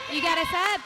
You got us up.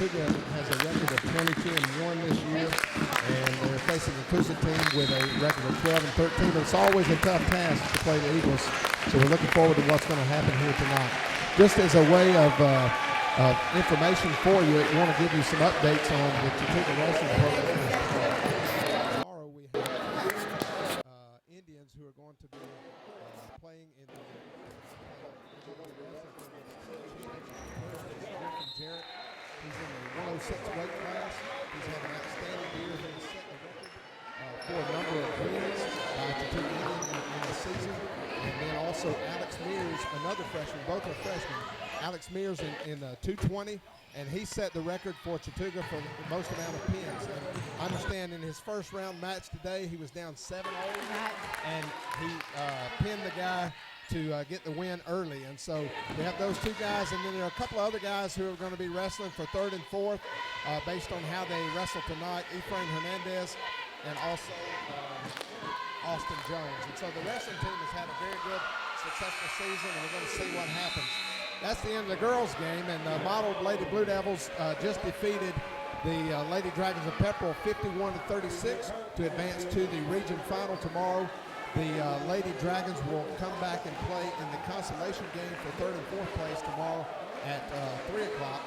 Chattooga has a record of 22-1 this year, and they're facing the Coosa team with a record of 12-13. But it's always a tough task to play the Eagles, so we're looking forward to what's going to happen here tonight. Just as a way of information for you, I want to give you some updates on the Chattooga wrestling program. Tomorrow we have Indians who are going to be playing in the Jarrett. He's in the 106 weight class. He's had an outstanding year. He's set the record for a number of wins by Chattooga in the season. And then also Alex Mears, another freshman. Both are freshmen. Alex Mears in 220, and he set the record for Chattooga for the most amount of pins. And I understand in his first round match today, he was down 7-0, and he pinned the guy to get the win early. And so we have those two guys, and then there are a couple of other guys who are going to be wrestling for third and fourth based on how they wrestle tonight. Efrain Hernandez and also Austin Jones. And so the wrestling team has had a very good, successful season, and we're going to see what happens. That's the end of the girls' game, and the model Lady Blue Devils just defeated the Lady Dragons of Pepperell 51-36 to advance to the region final tomorrow. The Lady Dragons will come back and play in the consolation game for third and fourth place tomorrow at 3 o'clock.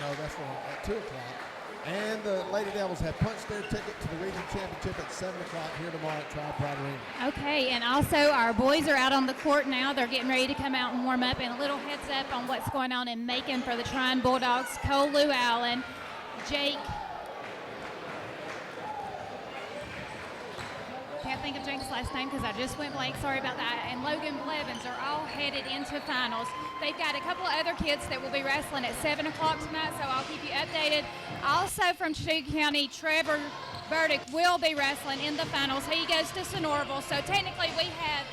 No, that's wrong, at 2 o'clock. And the Lady Devils have punched their ticket to the region championship at 7 o'clock here tomorrow at Tri-Pride Arena. Okay, and also our boys are out on the court now. They're getting ready to come out and warm up. And a little heads up on what's going on in Macon for the Trine Bulldogs. Cole Lou Allen Jake. Can't think of Jake's last name because I just went blank. Sorry about that. And Logan Blevins are all headed into finals. They've got a couple of other kids that will be wrestling at 7 o'clock tonight, so I'll keep you updated. Also from Chattooga County, Trevor Burdick will be wrestling in the finals. He goes to Sonoraville, so technically we have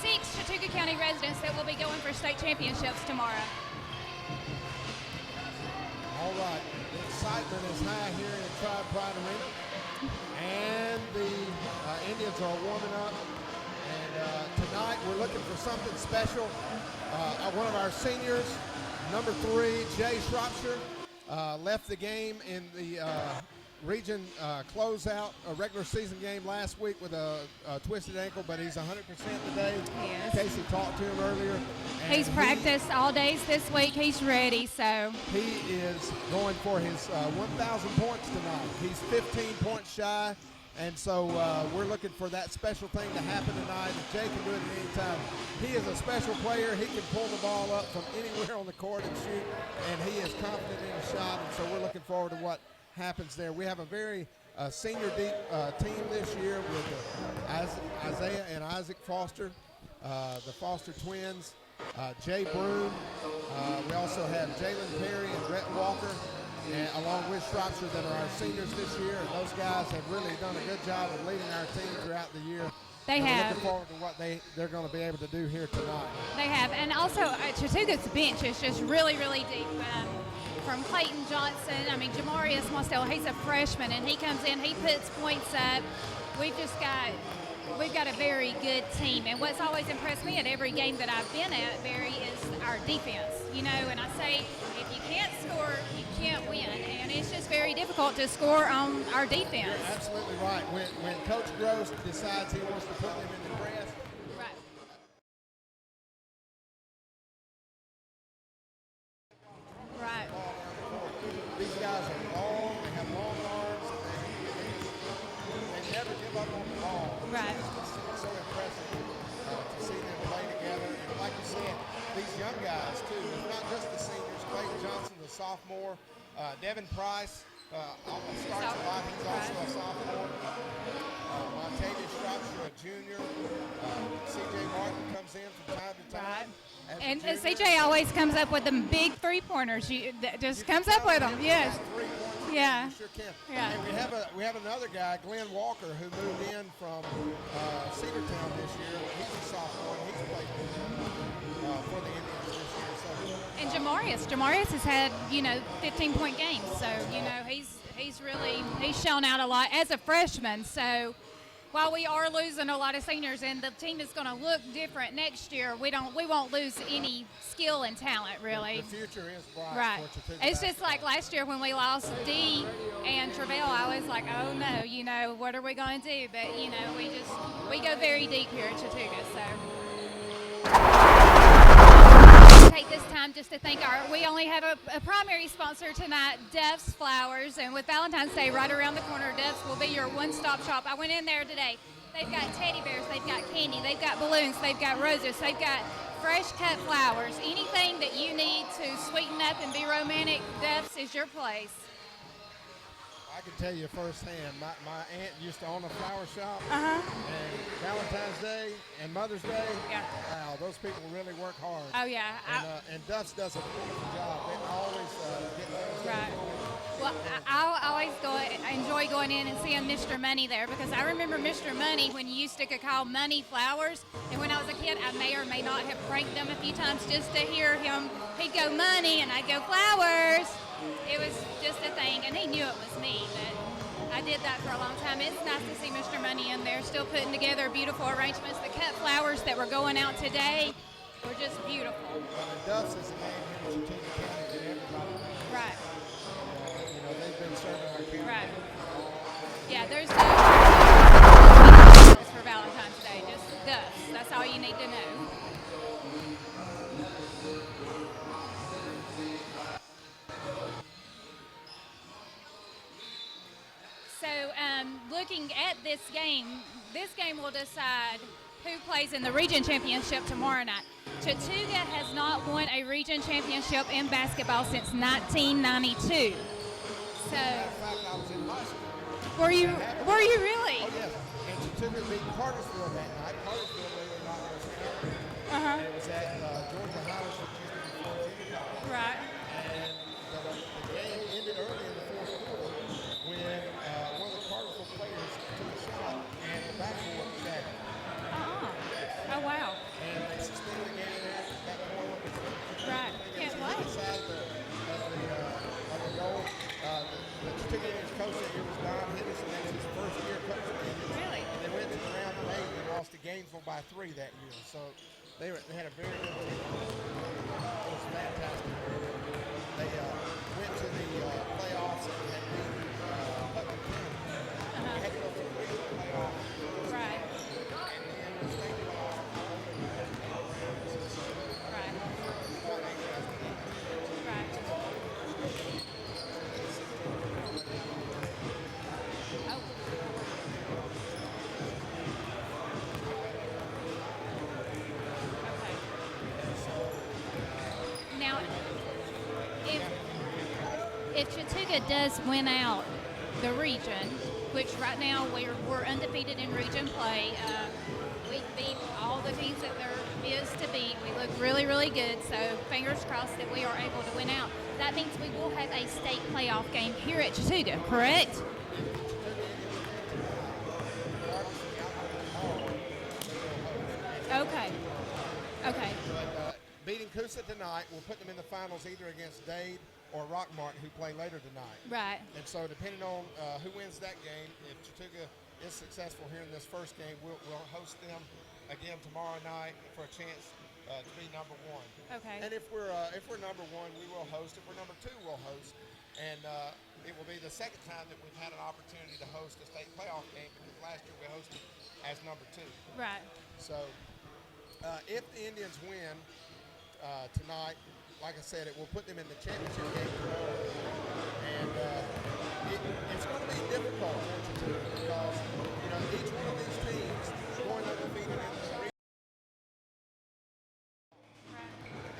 6 Chattooga County residents that will be going for state championships tomorrow. All right, the excitement is high here in Tribe Pride Arena. And the Indians are warming up. And tonight we're looking for something special. One of our seniors, number 3, Jay Shropshire, left the game in the region closeout, a regular season game last week with a twisted ankle, but he's 100% today. Yes. Casey talked to him earlier. He's practiced all days this week. He's ready, so. He is going for his 1,000 points tonight. He's 15 points shy, and so we're looking for that special thing to happen tonight. If Jay can do it at any time. He is a special player. He can pull the ball up from anywhere on the court and shoot, and he is confident in his shot, and so we're looking forward to what happens there. We have a very senior deep team this year with Isaiah and Isaac Foster, the Foster twins, Jay Broom. We also have Jalen Perry and Brett Walker, and along with Shropshire, that are our seniors this year. And those guys have really done a good job of leading our team throughout the year. They and have. We're looking forward to what they're going to be able to do here tonight. They have. And also, Chattooga's bench is just really, really deep. From Clayton Johnson, Jamarius Mostel, he's a freshman, and he comes in, he puts points up. We've got a very good team. And what's always impressed me at every game that I've been at, Barry, is our defense. And I say, if you can't score, you can't win. And it's just very difficult to score on our defense. You're absolutely right. When Coach Gross decides he wants to put them in the press, Right. Right. these guys are long, they have long arms, and they never give up on the ball. Right. It's so impressive to see them play together. And like you said, these young guys, too, it's not just the seniors. Clayton Johnson, the sophomore. Devin Price almost starts a lot. He's also a sophomore. Montavious Shropshire, a junior. C.J. Martin comes in from time to time. And CJ always comes up with them big three-pointers. Just comes up with them. Yes. Yeah. You sure can. Yeah. And we have another guy, Glenn Walker, who moved in from Cedartown this year. He's a sophomore, and he's played for the Indians this year. So. And Jamarius has had 15-point games. So he's shown out a lot as a freshman. So while we are losing a lot of seniors and the team is going to look different next year, we won't lose any skill and talent, really. The future is bright. Right. For Chattooga It's just like last year when we lost Dee and Travell. I was like, oh no, what are we going to do? But we go very deep here at Chattooga. So take this time just to thank we only have a primary sponsor tonight, Duff's Flowers, and with Valentine's Day right around the corner, Duff's will be your one-stop shop. I went in there today. They've got teddy bears, they've got candy, they've got balloons, they've got roses, they've got fresh cut flowers. Anything that you need to sweeten up and be romantic, Duff's is your place. I can tell you firsthand, my aunt used to own a flower shop, Uh-huh. and Valentine's Day and Mother's Day, Yeah. wow, those people really work hard. Oh, yeah. And Duff's does a beautiful job. They always get those. Right. Well, I always enjoy going in and seeing Mr. Money there because I remember Mr. Money when you used to call Money Flowers. And when I was a kid, I may or may not have pranked him a few times just to hear him. He'd go Money and I'd go Flowers. It was just a thing, and he knew it was me, but I did that for a long time. It's nice to see Mr. Money in there still putting together beautiful arrangements. The cut flowers that were going out today were just beautiful. Duff's is a name here in Chattooga County that everybody knows. Right. They've been serving our county. Right. Yeah, there's no for Valentine's Day, just Duff's. That's all you need to know. So looking at this game will decide who plays in the region championship tomorrow night. Chattooga has not won a region championship in basketball since 1992. So, Matter of fact, I was in high school. were you really? Oh, yes. And Chattooga beat Cartersville that night. Cartersville, believe it or not, was champion. Uh-huh. And it was at Georgia Highlands, which used to be Fort Junior College. Right. And the game ended early in the fourth quarter when one of the Cartersville players took a shot and the backboard was shattered. Uh-uh. Oh, wow. And they suspended the game there at that point. Right. Can't Hit the play. side of the goal. The Chattooga Indians coach that year was Don Henderson. That was his first year coaching the Indians. Really? And they went to the round of 8 and lost to Gainesville by 3 that year. So they had a very good team. It was fantastic. They went to the playoffs and had beat Putnam County. They had to go to the regional playoff. Right. And then the state playoff. Right. Quite interesting. Right. Oh. Okay. Now, if Chattooga does win out the region, which right now we're undefeated in region play, we beat all the teams that there is to beat. We look really, really good. So fingers crossed that we are able to win out. That means we will have a state playoff game here at Chattooga, correct? Okay. Okay. But beating Coosa tonight will put them in the finals either against Dade or Rockmart, who play later tonight. Right. And so depending on who wins that game, if Chattooga is successful here in this first game, we'll host them again tomorrow night for a chance to be number 1. Okay. And if we're number 1, we will host. If we're number 2, we'll host. And it will be the second time that we've had an opportunity to host a state playoff game, because last year we hosted as number 2. Right. So if the Indians win tonight, like I said, it will put them in the championship game. And it's going to be difficult for Chattooga because, each one of these teams is going undefeated in the region.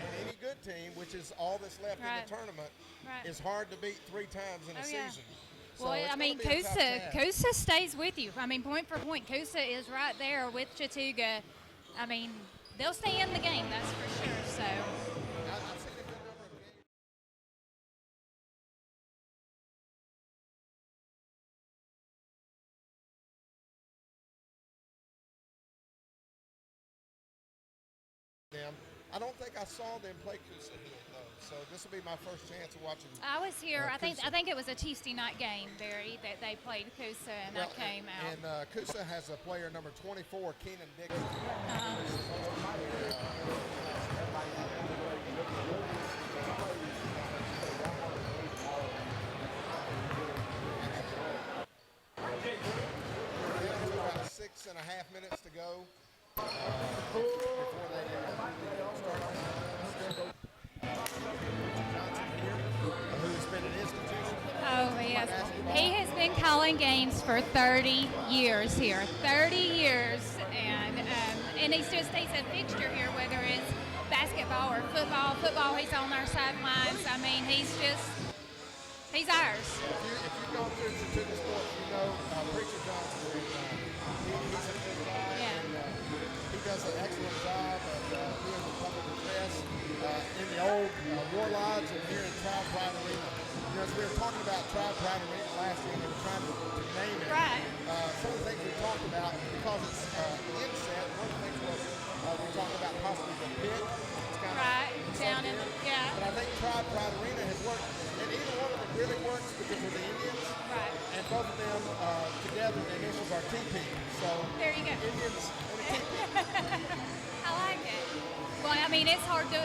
And any good team, which is all that's left in the tournament, is hard to beat 3 times in a season. Well, So I mean, Coosa stays with you. I mean, point for point, Coosa is right there with Chattooga. I mean, they'll stay in the game, that's for sure. So. I've seen a good number of games. I don't think I saw them play Coosa here, though. So this will be my first chance of watching. I was here. I Coosa. think it was a Tuesday night game, Barry, that they played Coosa, and I came out. And Coosa has a player number 24, Keenan Dixon. About 6.5 minutes to go. Before they start. Johnson here, who's been an institution. Oh, yes. He has been calling games for 30 years here. 30 years. And he's a fixture here, whether it's basketball or football. Football, he's on our sidelines. I mean, he's ours. If you've gone through Chattooga sports, you know Preacher Johnson. He's a good guy. Yeah. And, he does an excellent job of doing the public address in the old War Lodge and here in Tribe Pride Arena. As we were talking about Tribe Pride Arena last year, they were trying to name it. Right. Some of the things we talked about, because it's inset, one of the things was we talked about possibly the pit. It's kind Right. of Down in the, yeah. But I think Tribe Pride Arena has worked, and either one of them really works because of the Indians. Right. And both of them together, the initials are TP. So There you go. Indians and a TP. I like it. Well, I mean, it's hard to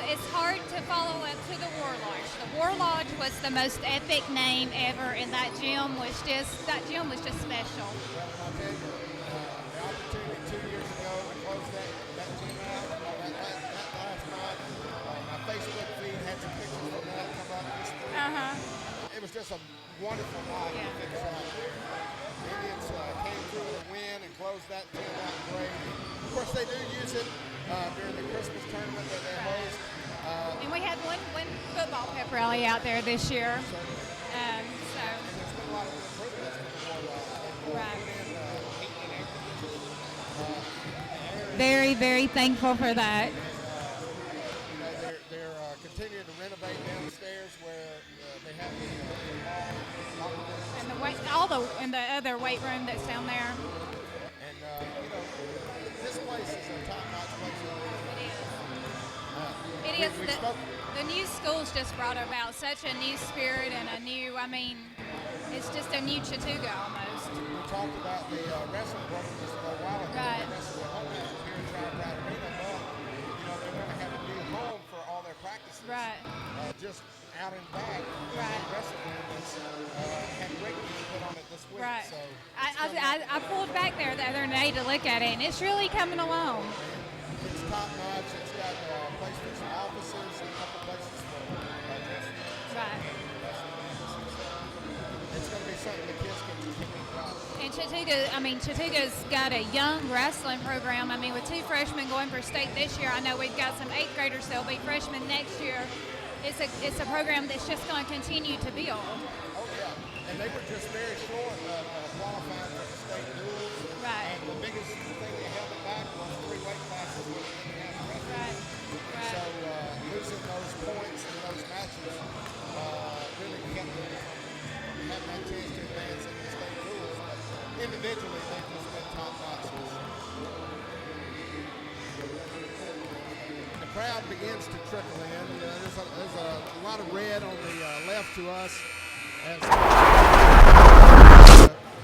follow up to the War Lodge. The War Lodge was the most epic name ever, and that gym was just special. Well, I'll tell you, the opportunity 2 years ago to close that gym out, that last night, my Facebook feed had some pictures from that come up this week. It was just a wonderful night to finish out. The Indians came through with a win and closed that gym out great. Of course, they do use it during the Christmas tournament that they host. And we had one football pep rally out there this year. And Right. Very, very thankful for that. They're continuing to renovate downstairs where they have the And the other weight room that's down there. and this place is a top-notch place. It is. The new school's just brought about such a new spirit and it's just a new Chattooga almost. We talked about the wrestling program just a little while ago. Right. The home matches here in Tri-Pride Arena, but they're going to have a new home for all their practices. Right. Just out and back. Right. The wrestling room had great things put on it this week. Right. So I pulled back there the other day to look at it, and it's really coming along. It's top notch. It's got a place for some officers and a couple places for dressing rooms. Right. It's going to be something the kids can continue to watch. And Chattooga's got a young wrestling program. With 2 freshmen going for state this year, I know we've got some 8th graders that'll be freshmen next year. It's a program that's just going to continue to build. Oh yeah, and they were just very short of qualifying for the state duels. Right. And the biggest thing that held it back was 3 weight classes where they didn't have the rest. Right. So losing those points in those matches really kept them from having that chance to advance in the state duels. But individually, they've just been top notch. The crowd begins to trickle in. There's a lot of red on the left to us as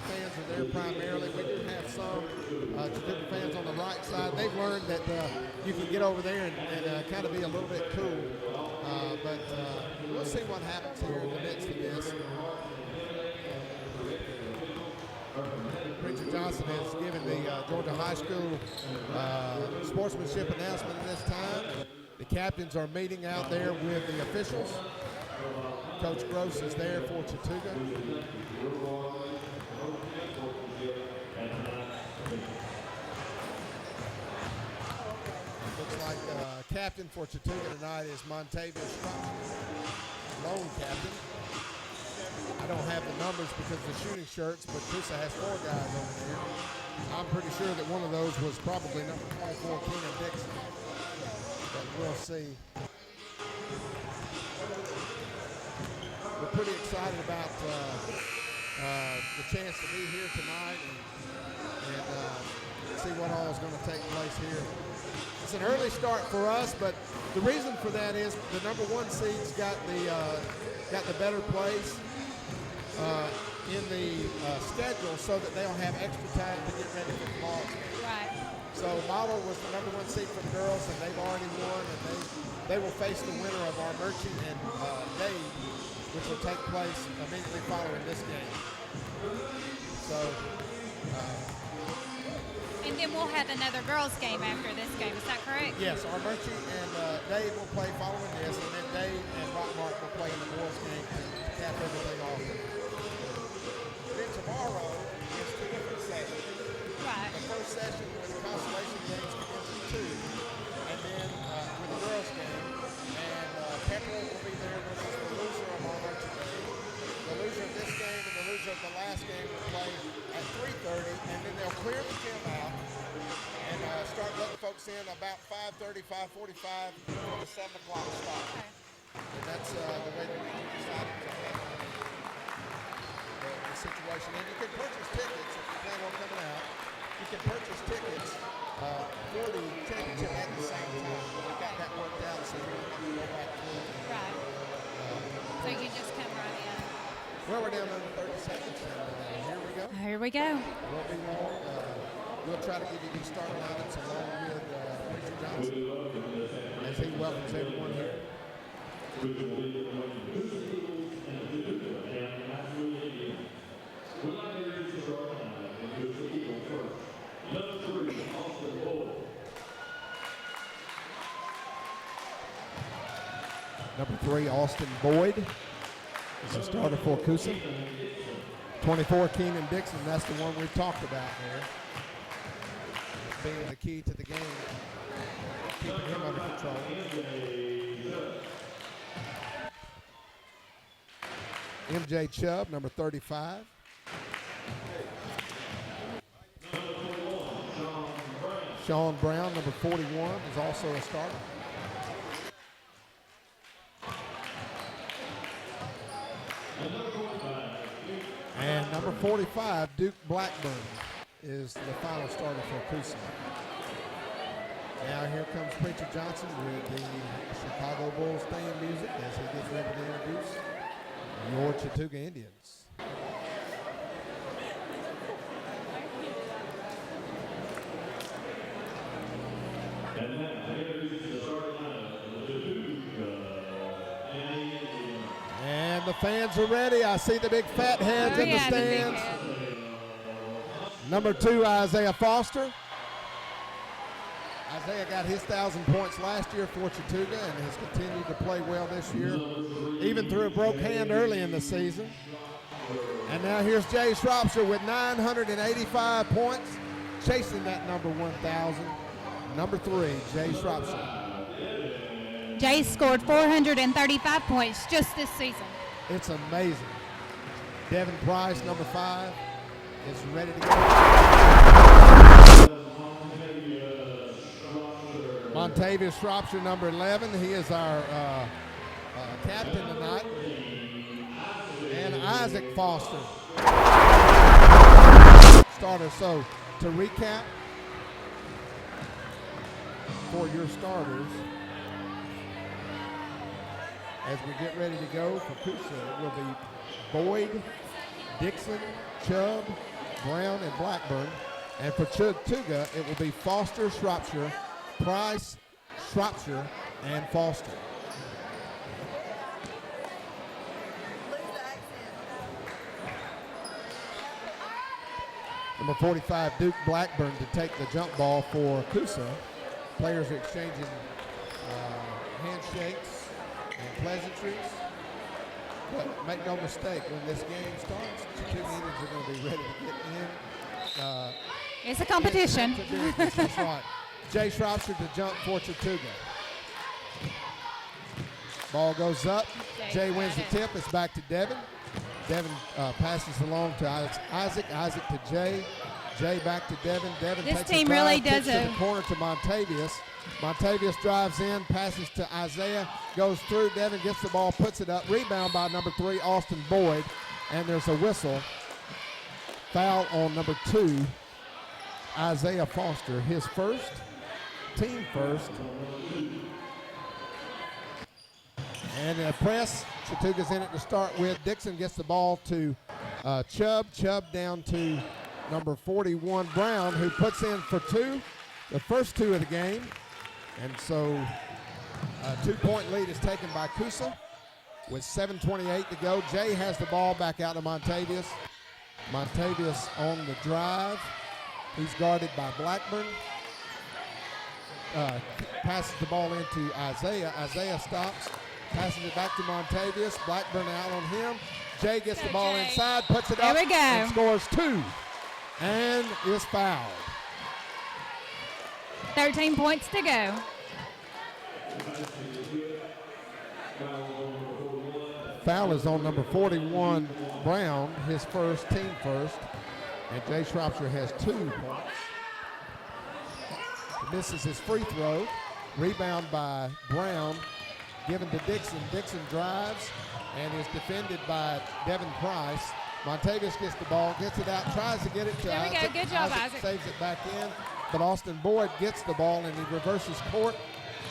fans are there primarily. We do have some Chattooga fans on the right side. They've learned that you can get over there and kind of be a little bit cool. But we'll see what happens here in the midst of this. Richard Johnson has given the Georgia High School sportsmanship announcement at this time. The captains are meeting out there with the officials. Coach Gross is there for Chattooga. Looks like captain for Chattooga tonight is Montavious Struck, lone captain. I don't have the numbers because of the shooting shirts, but Coosa has 4 guys over there. I'm pretty sure that one of those was probably number 24, Keenan Dixon. But we'll see. We're pretty excited about the chance to be here tonight and see what all is going to take place here. It's an early start for us, but the reason for that is the number 1 seed's got the better place in the schedule so that they'll have extra time to get ready for tomorrow. Right. So Mahler was the number 1 seed for the girls, and they've already won, and they will face the winner of our Murchie and Dave, which will take place immediately following this game. So. And then we'll have another girls' game after this game. Is that correct? Yes, our Murchie and Dave will play following this, and then Dave and Rockmark will play in the boys' game to cap everything off. Then tomorrow is 2 different sessions. Right. The first session with the consolation games begins at 2, and then with the girls' game. And Pepper will be there versus the loser of our Murchie game. The loser of this game and the loser of the last game will play at 3:30, and then they'll clear the gym out and start letting folks in about 5:30, 5:45 for the 7 o'clock start. Okay. And that's the way that we decided to handle the situation. And you can purchase tickets if you plan on coming out. You can purchase tickets for the championship at the same time. We got that worked out so you don't have to go back through it. Right. So you can just come right in. Well, we're down under 30 seconds, and here we go. Here we go. Won't be long. We'll try to give you these start lineups along with Richard Johnson as he welcomes everyone here. Number 3, Austin Boyd is the starter for Coosa. 24, Keenan Dixon, that's the one we've talked about there. Being the key to the game, keeping him under control. MJ Chubb, number 35. Sean Brown, number 41, is also a starter. And number 45, Duke Blackburn, is the final starter for Coosa. Now here comes Preacher Johnson with the Chicago Bulls theme music as he gets ready to introduce your Chattooga Indians. And the fans are ready. I see the big fat heads in the stands. Number 2, Isaiah Foster. Isaiah got his 1,000 points last year for Chattooga and has continued to play well this year, even through a broke hand early in the season. And now here's Jay Shropshire with 985 points, chasing that number 1,000. Number 3, Jay Shropshire. Jay scored 435 points just this season. It's amazing. Devin Price, number 5, is ready to go. Montavious Shropshire, number 11. He is our captain tonight. And Isaac Foster, starter. So to recap for your starters, as we get ready to go for Coosa, it will be Boyd, Dixon, Chubb, Brown, and Blackburn. And for Chattooga, it will be Foster, Shropshire, Price, Shropshire, and Foster. Number 45, Duke Blackburn, to take the jump ball for Coosa. Players are exchanging handshakes and pleasantries. But make no mistake, when this game starts, the 2 Indians are going to be ready to get in. It's a competition. That's right. Jay Shropshire to jump for Chattooga. Ball goes up. Jay wins the tip. It's back to Devin. Devin passes along to Isaac. Isaac to Jay. Jay back to Devin. Devin This takes team a drive, really kicks does to the corner to Montavious. Montavious drives in, passes to Isaiah, goes through. Devin gets the ball, puts it up. Rebound by number 3, Austin Boyd. And there's a whistle. Foul on number 2, Isaiah Foster. His first, team first. And a press. Chattooga's in it to start with. Dixon gets the ball to Chubb. Chubb down to number 41, Brown, who puts in for 2, the first 2 of the game. And so a 2-point lead is taken by Coosa with 7:28 to go. Jay has the ball back out to Montavious. Montavious on the drive. He's guarded by Blackburn. Passes the ball into Isaiah. Isaiah stops. Passes it back to Montavious. Blackburn out on him. Jay gets the ball inside, puts it up, and scores 2. And is fouled. 13 points to go. Foul is on number 41, Brown, his first, team first. And Jay Shropshire has 2 points. He misses his free throw. Rebound by Brown. Given to Dixon. Dixon drives and is defended by Devin Price. Montavious gets the ball, gets it out, tries to get it to Isaac. There we go. Good job, Isaac. Saves it back in, but Austin Boyd gets the ball and he reverses court.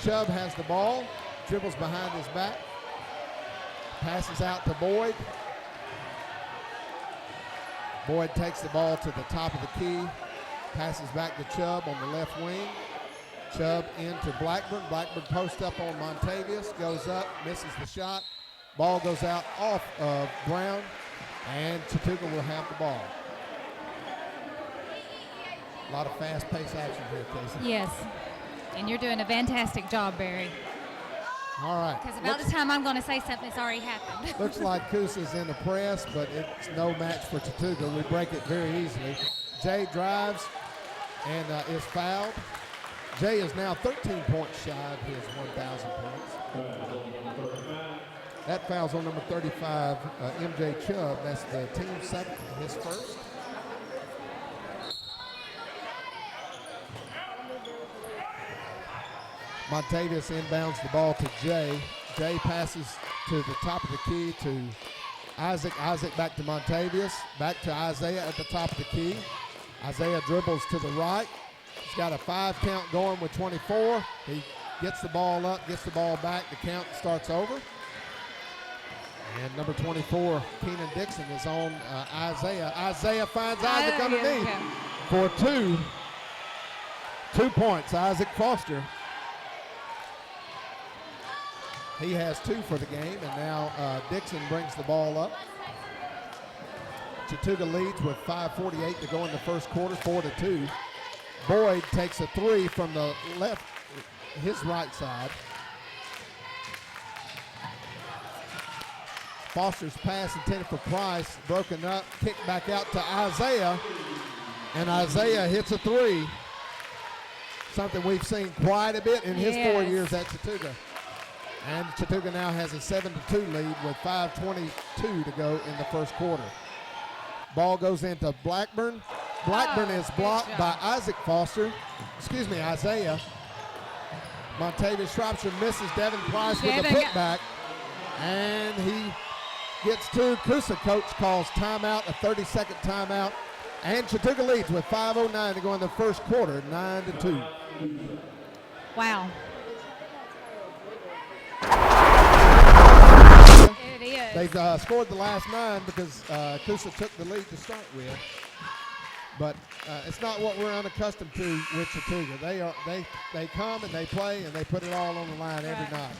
Chubb has the ball, dribbles behind his back, passes out to Boyd. Boyd takes the ball to the top of the key, passes back to Chubb on the left wing. Chubb into Blackburn. Blackburn posts up on Montavious, goes up, misses the shot. Ball goes out off of Brown, and Chattooga will have the ball. A lot of fast-paced action here, Casey. Yes, and you're doing a fantastic job, Barry. All right. Because about the time I'm going to say something, it's already happened. Looks like Coosa's in the press, but it's no match for Chattooga. We break it very easily. Jay drives and is fouled. Jay is now 13 points shy of his 1,000 points. That foul's on number 35, MJ Chubb. That's the team second, his first. Montavious inbounds the ball to Jay. Jay passes to the top of the key to Isaac. Isaac back to Montavious. Back to Isaiah at the top of the key. Isaiah dribbles to the right. He's got a 5 count going with 24. He gets the ball up, gets the ball back. The count starts over. And number 24, Keenan Dixon, is on Isaiah. Isaiah finds Isaac underneath for 2. 2 points, Isaac Foster. He has 2 for the game, and now Dixon brings the ball up. Chattooga leads with 5:48 to go in the first quarter, 4-2. Boyd takes a 3 from the left, his right side. Foster's pass intended for Price, broken up, kicked back out to Isaiah, and Isaiah hits a 3. Something we've seen quite a bit in his 4 years at Chattooga. And Chattooga now has a 7-2 lead with 5:22 to go in the first quarter. Ball goes into Blackburn. Blackburn is blocked by Isaac Foster. Excuse me, Isaiah. Montavious Shropshire misses Devin Price with a putback. And he gets 2. Coosa coach calls timeout, a 30-second timeout. And Chattooga leads with 5:09 to go in the first quarter, 9-2. Wow. It is. They've scored the last 9 because Coosa took the lead to start with. But it's not what we're unaccustomed to with Chattooga. They come and they play and they put it all on the line every night.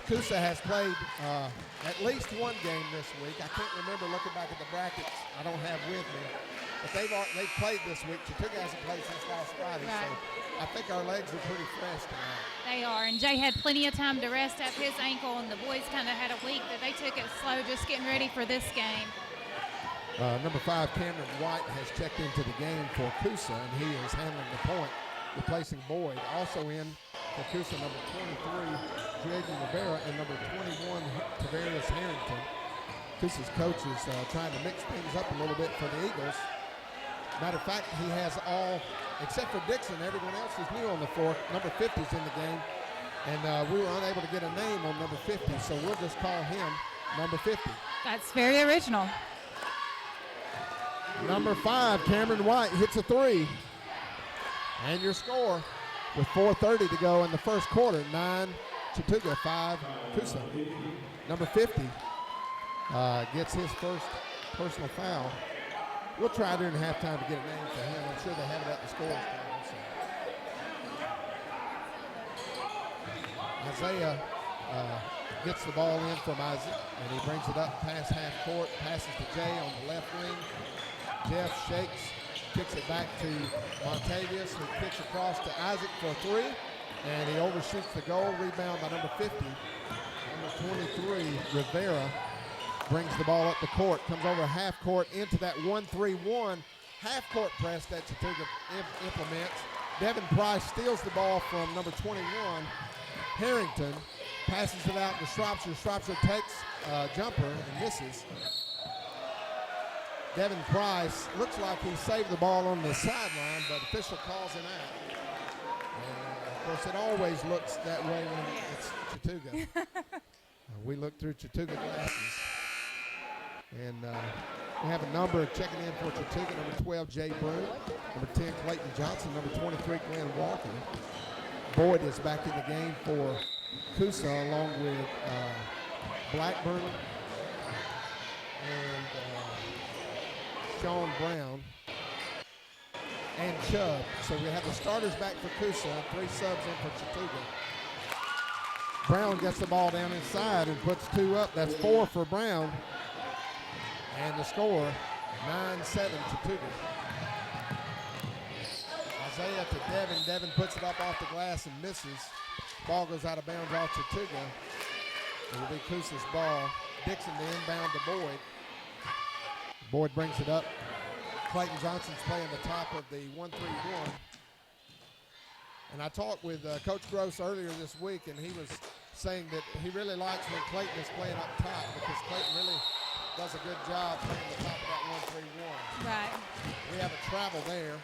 Coosa has played at least 1 game this week. I can't remember looking back at the brackets. I don't have with me. But they've played this week. Chattooga hasn't played since last Friday, so I think our legs are pretty fresh tonight. They are, and Jay had plenty of time to rest up his ankle, and the boys kind of had a week that they took it slow, just getting ready for this game. Number 5, Cameron White, has checked into the game for Coosa, and he is handling the point, replacing Boyd. Also in for Coosa, number 23, Jaden Rivera, and number 21, Tavarius Harrington. Coosa's coach is trying to mix things up a little bit for the Eagles. Matter of fact, he has all, except for Dixon, everyone else is new on the floor. Number 50 is in the game, and we were unable to get a name on number 50, so we'll just call him number 50. That's very original. Number 5, Cameron White, hits a 3. And your score with 4:30 to go in the first quarter, 9 Chattooga, 5 Coosa. Number 50 gets his first personal foul. We'll try during halftime to get a name for him. I'm sure they have it at the scores table. Isaiah gets the ball in from Isaac, and he brings it up past half court, passes to Jay on the left wing. Jeff shakes, kicks it back to Montavious, who kicks across to Isaac for a 3, and he overshoots the goal. Rebound by number 50. Number 23, Rivera, brings the ball up the court, comes over half court into that 1-3-1 half court press that Chattooga implements. Devin Price steals the ball from number 21, Harrington, passes it out to Shropshire. Shropshire takes a jumper and misses. Devin Price looks like he saved the ball on the sideline, but official calls him out. And of course, it always looks that way when it's Chattooga. We look through Chattooga glasses. And we have a number checking in for Chattooga, number 12, Jay Broom, number 10, Clayton Johnson, number 23, Glenn Walker. Boyd is back in the game for Coosa, along with Blackburn and Sean Brown and Chubb. So we have the starters back for Coosa, 3 subs in for Chattooga. Brown gets the ball down inside and puts 2 up. That's 4 for Brown. And the score, 9-7 Chattooga. Isaiah to Devin. Devin puts it up off the glass and misses. Ball goes out of bounds off Chattooga. It will be Coosa's ball. Dixon the inbound to Boyd. Boyd brings it up. Clayton Johnson's playing the top of the 1-3-1. And I talked with Coach Gross earlier this week, and he was saying that he really likes when Clayton is playing up top because Clayton really does a good job playing the top of that 1-3-1. Right. We have a travel there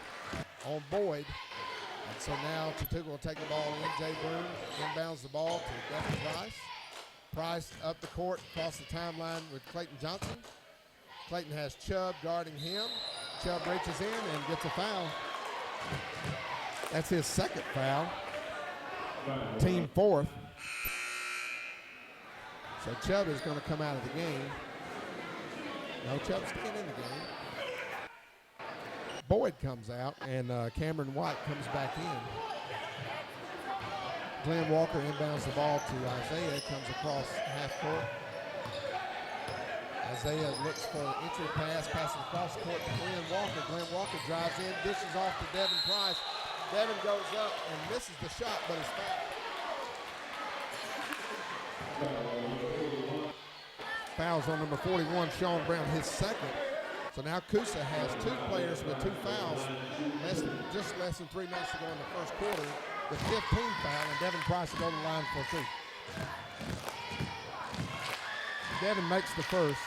on Boyd. And so now Chattooga will take the ball in. Jay Broom inbounds the ball to Devin Price. Price up the court, across the timeline with Clayton Johnson. Clayton has Chubb guarding him. Chubb reaches in and gets a foul. That's his second foul. Team fourth. So Chubb is going to come out of the game. No, Chubb's staying in the game. Boyd comes out, and Cameron White comes back in. Glenn Walker inbounds the ball to Isaiah. Comes across half court. Isaiah looks for an entry pass, passes across the court to Glenn Walker. Glenn Walker drives in, dishes off to Devin Price. Devin goes up and misses the shot, but is fouled. Fouls on number 41, Sean Brown, his second. So now Coosa has two players with two fouls. Just less than 3 minutes to go in the first quarter. The 15th foul, and Devin Price will go to the line for two. Devin makes the first.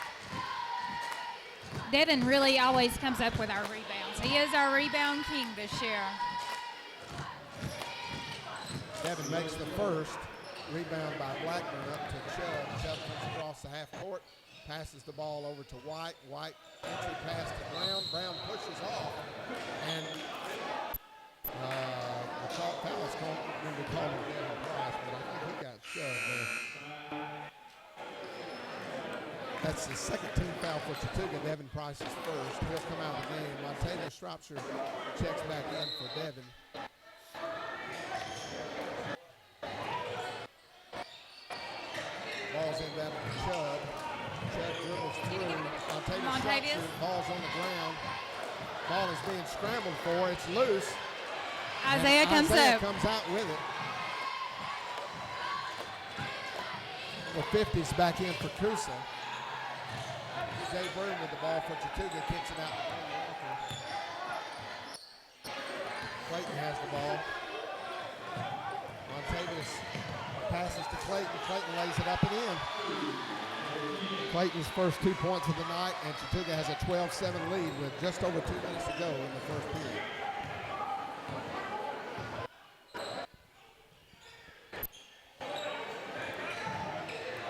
Devin really always comes up with our rebounds. He is our rebound king this year. Devin makes the first. Rebound by Blackburn up to Chubb. Chubb comes across the half court. Passes the ball over to White. White entry pass to Brown. Brown pushes off. And the foul is called when we call him Devin Price, but I think he got shoved there. That's the second team foul for Chattooga. Devin Price is first. He'll come out of the game. Montana Shropshire checks back in for Devin. Ball's inbound to Chubb. Chubb dribbles through. Montana ball's on the ground. Ball is being scrambled for. It's loose. Isaiah comes up. Comes out with it. The 50's back in for Coosa. Jay Broom with the ball for Chattooga. Kicks it out to Glenn Walker. Clayton has the ball. Montavious passes to Clayton. Clayton lays it up and in. Clayton's first 2 points of the night, and Chattooga has a 12-7 lead with just over 2 minutes to go in the first period.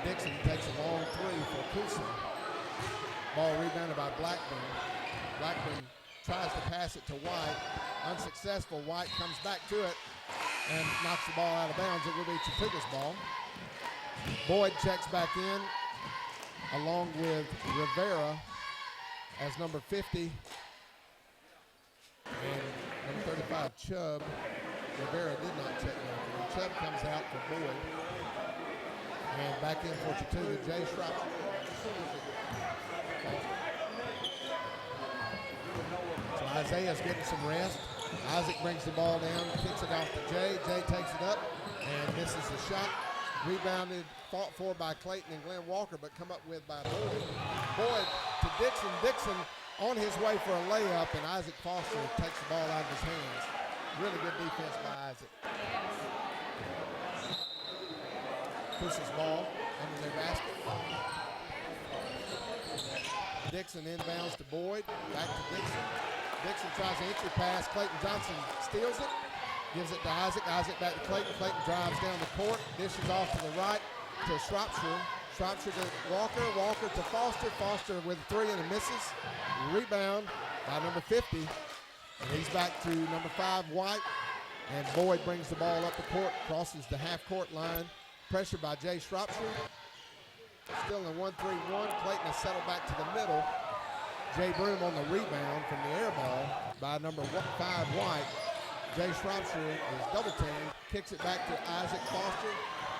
Dixon takes a long three for Coosa. Ball rebounded by Blackburn. Blackburn tries to pass it to White. Unsuccessful. White comes back to it and knocks the ball out of bounds. It will be Chattooga's ball. Boyd checks back in along with Rivera as number 50 and number 35 Chubb. Rivera did not check back in. Chubb comes out for Boyd. And back in for Chattooga, Jay Shropshire. So Isaiah's getting some rest. Isaac brings the ball down, kicks it off to Jay. Jay takes it up and misses the shot. Rebounded, fought for by Clayton and Glenn Walker, but come up with by Boyd. Boyd to Dixon. Dixon on his way for a layup, and Isaac Foster takes the ball out of his hands. Really good defense by Isaac. Pushes ball under their basket. Dixon inbounds to Boyd. Back to Dixon. Dixon tries an entry pass. Clayton Johnson steals it. Gives it to Isaac. Isaac back to Clayton. Clayton drives down the court. Dishes off to the right to Shropshire. Shropshire to Walker. Walker to Foster. Foster with a three and a misses. Rebound by number 50. And he's back to number 5, White. And Boyd brings the ball up the court. Crosses the half-court line. Pressure by Jay Shropshire. Still in 1-3-1. Clayton has settled back to the middle. Jay Broom on the rebound from the air ball by number 5, White. Jay Shropshire is double teamed. Kicks it back to Isaac Foster.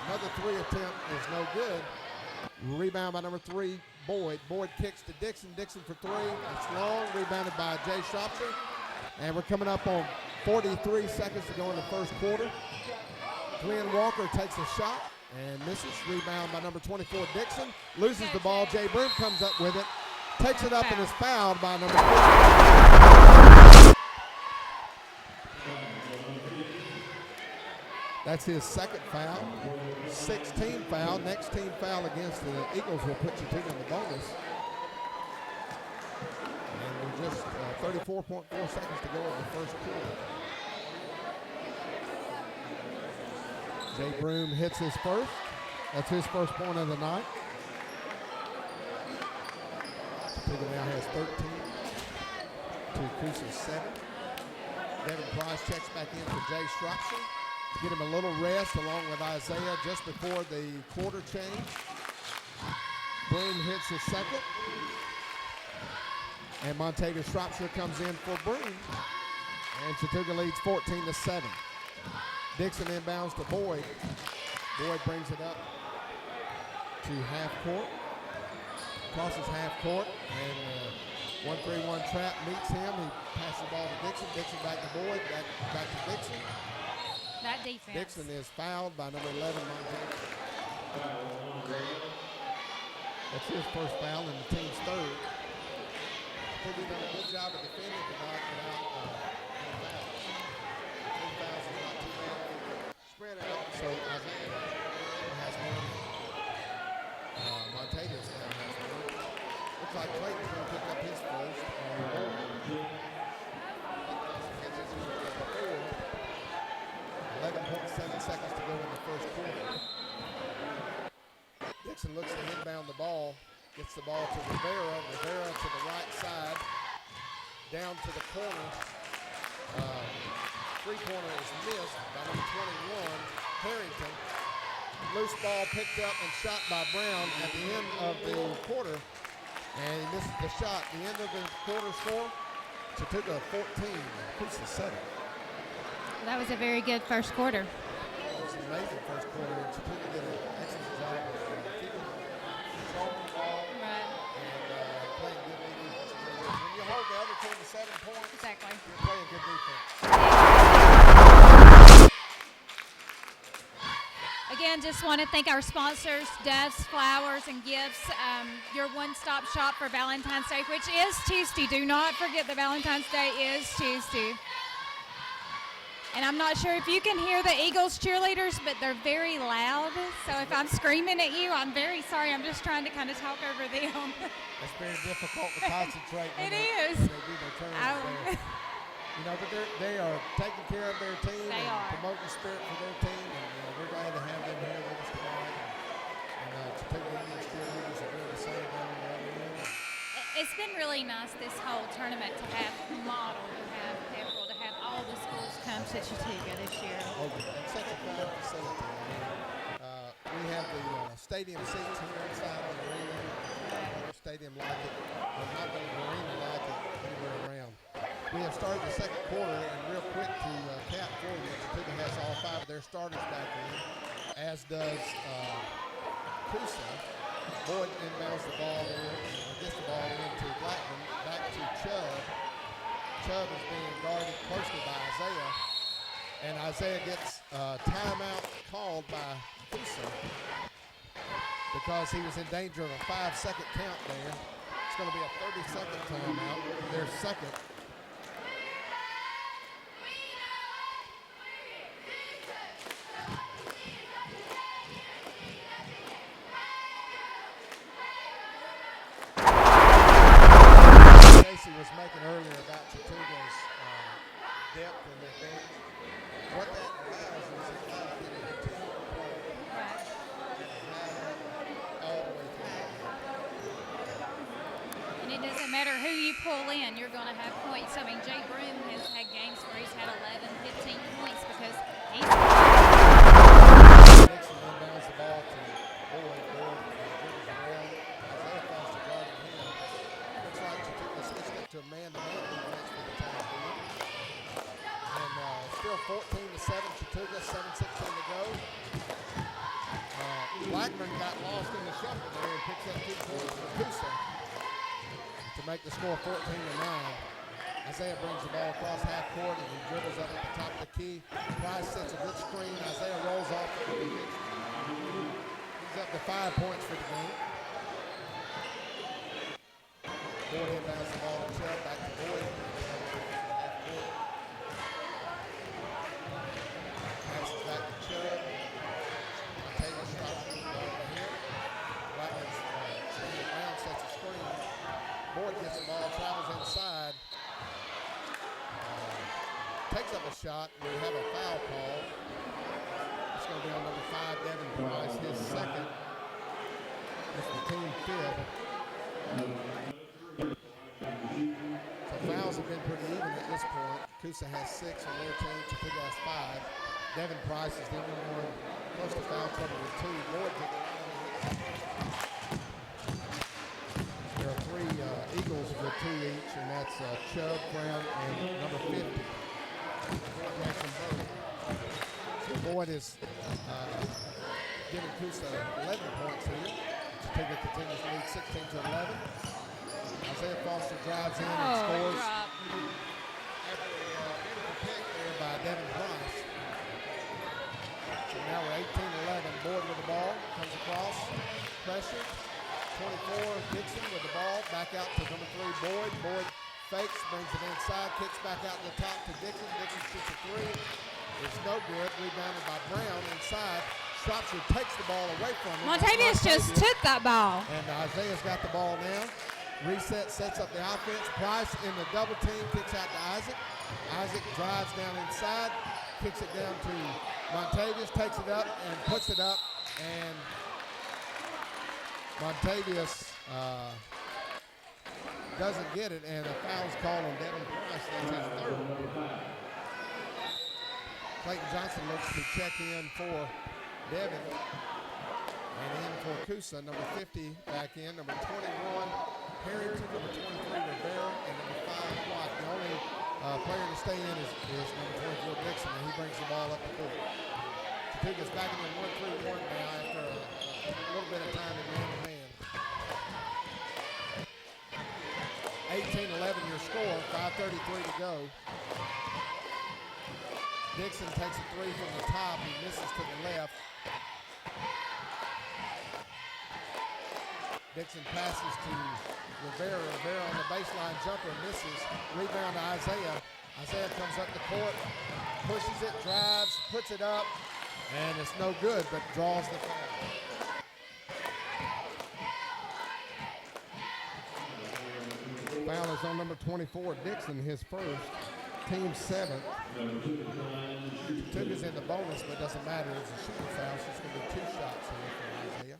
Another three attempt is no good. Rebound by number 3, Boyd. Boyd kicks to Dixon. Dixon for three. It's long. Rebounded by Jay Shropshire. And we're coming up on 43 seconds to go in the first quarter. Glenn Walker takes a shot and misses. Rebound by number 24, Dixon. Loses the ball. Jay Broom comes up with it. Takes it up and is fouled by number 4. That's his second foul. 16 foul. Next team foul against the Eagles will put Chattooga in the bonus. And we're just 34.4 seconds to go in the first quarter. Jay Broom hits his first. That's his first point of the night. Chattooga now has 13 to Coosa's 7. Devin Price checks back in for Jay Shropshire to get him a little rest along with Isaiah just before the quarter change. Broom hits his second. And Montego Shropshire comes in for Broom. And Chattooga leads 14-7. Dixon inbounds to Boyd. Boyd brings it up to half court. Crosses half court. And 1-3-1 trap meets him. He passes the ball to Dixon. Dixon back to Boyd. Back to Dixon. That defense. Dixon is fouled by number 11, Montego. That's his first foul and the team's third. I think he's done a good job of defending tonight without fouls. 3 fouls is not too bad. Spread it out. So Isaiah has one. Montego's now has one. Looks like Clayton's going to pick up his first. 11.7 seconds to go in the first quarter. Dixon looks to inbound the ball. Gets the ball to Rivera. Rivera to the right side. Down to the corner. Three-pointer is missed by number 21, Harrington. Loose ball picked up and shot by Brown at the end of the quarter. And he misses the shot. The end of the quarter score, Chattooga 14, Coosa 7. That was a very good first quarter. It was an amazing first quarter. Chattooga did an excellent job of keeping control of the ball and playing good defense. When you hold the other team to 7 points, Exactly. you're playing good defense. Again, just want to thank our sponsors, Doves, Flowers, and Gifts, your one-stop shop for Valentine's Day, which is Tuesday. Do not forget that Valentine's Day is Tuesday. And I'm not sure if you can hear the Eagles cheerleaders, but they're very loud. So if I'm screaming at you, I'm very sorry. I'm just trying to kind of talk over them. It's very difficult to concentrate when It they is. do their turns. You know, but they are taking care of their team They and are. promoting spirit for their team, and we're glad to have them here with us tonight. And Chattooga Indians cheerleaders are doing the same down on the other end. It's been really nice this whole tournament to have Model, to have Pepperell, to have all the schools come to Chattooga this year. Oh, it's such a fine facility. I mean, we have the stadium seats here inside the arena. Stadium like it. There's not going to be an arena like it anywhere around. We have started the second quarter, and real quick to cap for you, Chattooga has all 5 of their starters back in, as does Coosa. Boyd inbounds the ball in, or gets the ball into Blackman, back to Chubb. Chubb is being guarded closely by Isaiah, and Isaiah gets timeout called by Coosa because he was in danger of a 5-second count there. It's going to be a 30-second timeout, their second. Was making earlier about Chattooga's depth in their bench. What that allows is it allows them to continue to play all the way through. And it doesn't matter who you pull in, you're going to have points. I mean, Jay Broom has had games where he's had 11, 15 points because he's... Dixon inbounds the ball to Boyd. Boyd dribbles around. Isaiah falls to guard him. Looks like Chattooga switched up to a man-to-man defense for the time being. And still 14-7 Chattooga, 7:16 to go. Blackman got lost in the shuffle there and picks up 2 points for Coosa to make the score 14-9. Isaiah brings the ball across half court and he dribbles up at the top of the key. Price sets a good screen. Isaiah rolls off. He's up to 5 points for the game. Boyd inbounds the ball to Chubb, back to Boyd. Passes back to Chubb. shot. We have a foul call. It's going to be on number 5, Devin Price, his second. It's the team fifth. So fouls have been pretty even at this point. Coosa has 6 on their team. Chattooga has 5. Devin Price is the only one close to foul trouble with 2. Lloyd took it. There are 3 Eagles with 2 each, and that's Chubb, Brown, and number 50. Jackson Bird. So Boyd is giving Coosa 11 points here. Chattooga continues to lead 16-11. Isaiah Foster drives in and scores. After a beautiful kick there by Devin Price. So now we're 18-11. Boyd with the ball. Comes across. Pressure. 24, Dixon with the ball. Back out to number 3, Boyd. Boyd fakes, brings it inside, kicks back out to the top to Dixon. Dixon shoots a 3. It's no good. Rebounded by Brown inside. Shropshire takes the ball away from him. Montavious just took that ball. And Isaiah's got the ball now. Reset, sets up the offense. Price in the double team, kicks out to Isaac. Isaac drives down inside, kicks it down to Montavious, takes it up and puts it up. And Montavious doesn't get it, and a foul's called on Devin Price. That's his third. Clayton Johnson looks to check in for Devin. And in for Coosa, number 50 back in, number 21, Harrington, number 23, Rivera, and number 5, Watt. The only player to stay in is number 24, Dixon, and he brings the ball up the court. Chattooga's back in the 1-3-1 now after a little bit of time in man-to-man. 18-11 your score, 5:33 to go. Dixon takes a 3 from the top. He misses to the left. Dixon passes to Rivera. Rivera on the baseline jumper misses. Rebound to Isaiah. Isaiah comes up the court, pushes it, drives, puts it up, and it's no good, but draws the foul. Foul is on number 24, Dixon, his first, team 7th. Chattooga's in the bonus, but it doesn't matter. It's a shooting foul, so it's going to be 2 shots here for Isaiah.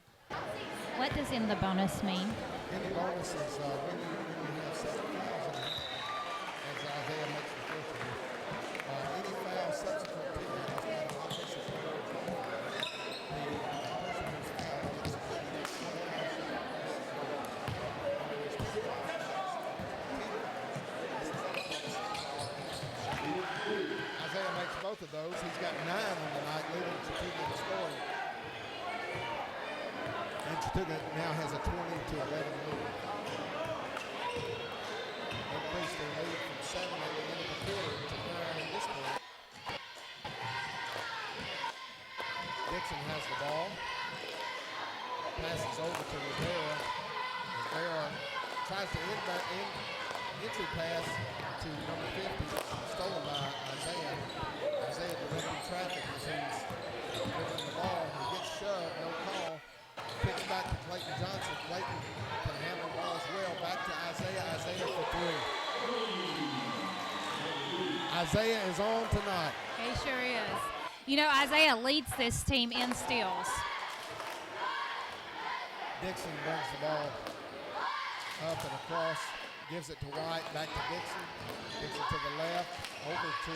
What does in the bonus mean? In the bonus is when you have 7 fouls in it, as Isaiah makes the first one. Any foul subsequent to that is not an offensive foul. The person who's fouled gets Isaiah makes both of those. He's got 9 on the night, leading Chattooga in scoring. And Chattooga now has a 20-11 lead. Increased their lead from 7 at the end of the quarter to 9 at this point. Dixon has the ball. Passes over to Rivera. Rivera tries to entry pass to number 50, stolen by Isaiah. Isaiah directing traffic as he's dribbling the ball. He gets shoved, no call. Kicks back to Clayton Johnson. Clayton can handle the ball as well. Back to Isaiah. Isaiah for 3. Isaiah is on tonight. He sure is. You know, Isaiah leads this team in steals. Dixon brings the ball up and across. Gives it to White. Back to Dixon. Dixon to the left. Over to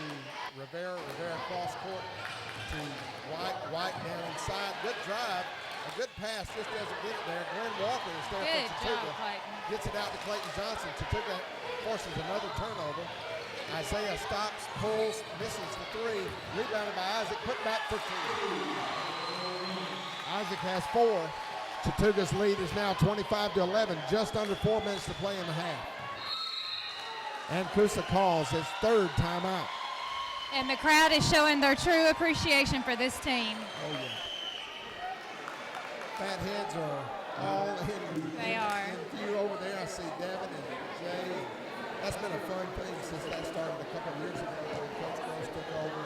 Rivera. Rivera cross court to White. White down inside. Good drive. A good pass, just doesn't get it there. Glenn Walker is there Good for Chattooga. job, Clayton. Gets it out to Clayton Johnson. Chattooga forces another turnover. Isaiah stops, pulls, misses the 3. Rebounded by Isaac, put back for 2. Isaac has 4. Chattooga's lead is now 25-11, just under 4 minutes to play in the half. And Coosa calls his 3rd timeout. And the crowd is showing their true appreciation for this team. Oh, yeah. Fat heads are all in view over there. I see Devin and Jay. That's been a fun thing since that started a couple of years ago when Coach Gross took over.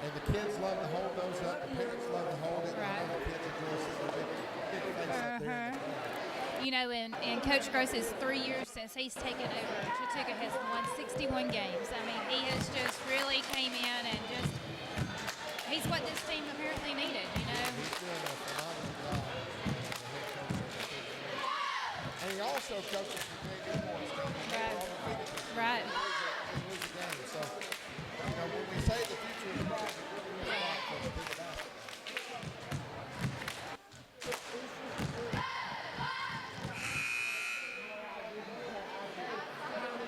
And the kids love to hold those up. The parents love to hold it. Right. And the kids enjoy seeing the big face up there. You know, in Coach Gross's 3 years since he's taken over, Chattooga has won 61 games. I mean, he has just really came in and just, he's what this team apparently needed, you know. He's doing a phenomenal job as the head coach of the team. And he also coaches the JV boys. Right. Lose the game. So, you know, when we say the future is bright, it really is bright for Chattooga basketball.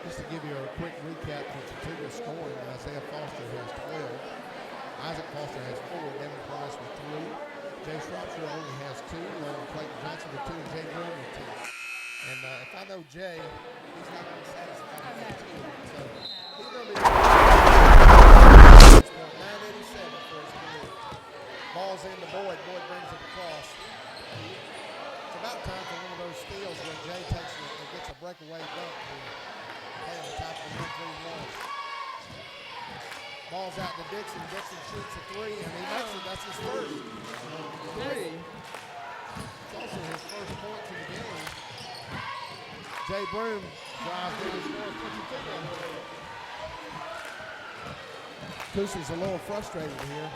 Just to give you a quick recap for Chattooga scoring, Isaiah Foster has 12. Isaac Foster has 4. Devin Price with 3. Jay Shropshire only has 2. Along with Clayton Johnson with 2 and Jay Brown with 2. And if I know Jay, he's not going to be satisfied with 2. So he's going to be 987 for his career. Ball's in to Boyd. Boyd brings it across. It's about time for one of those steals where Jay takes it and gets a breakaway dunk. On the top of the 1-3 launch. Ball's out to Dixon. Dixon shoots a 3, and he makes it. That's his first 3. It's also his first points in the game. Jay Broom drives in and scores for Chattooga. Coosa's a little frustrated here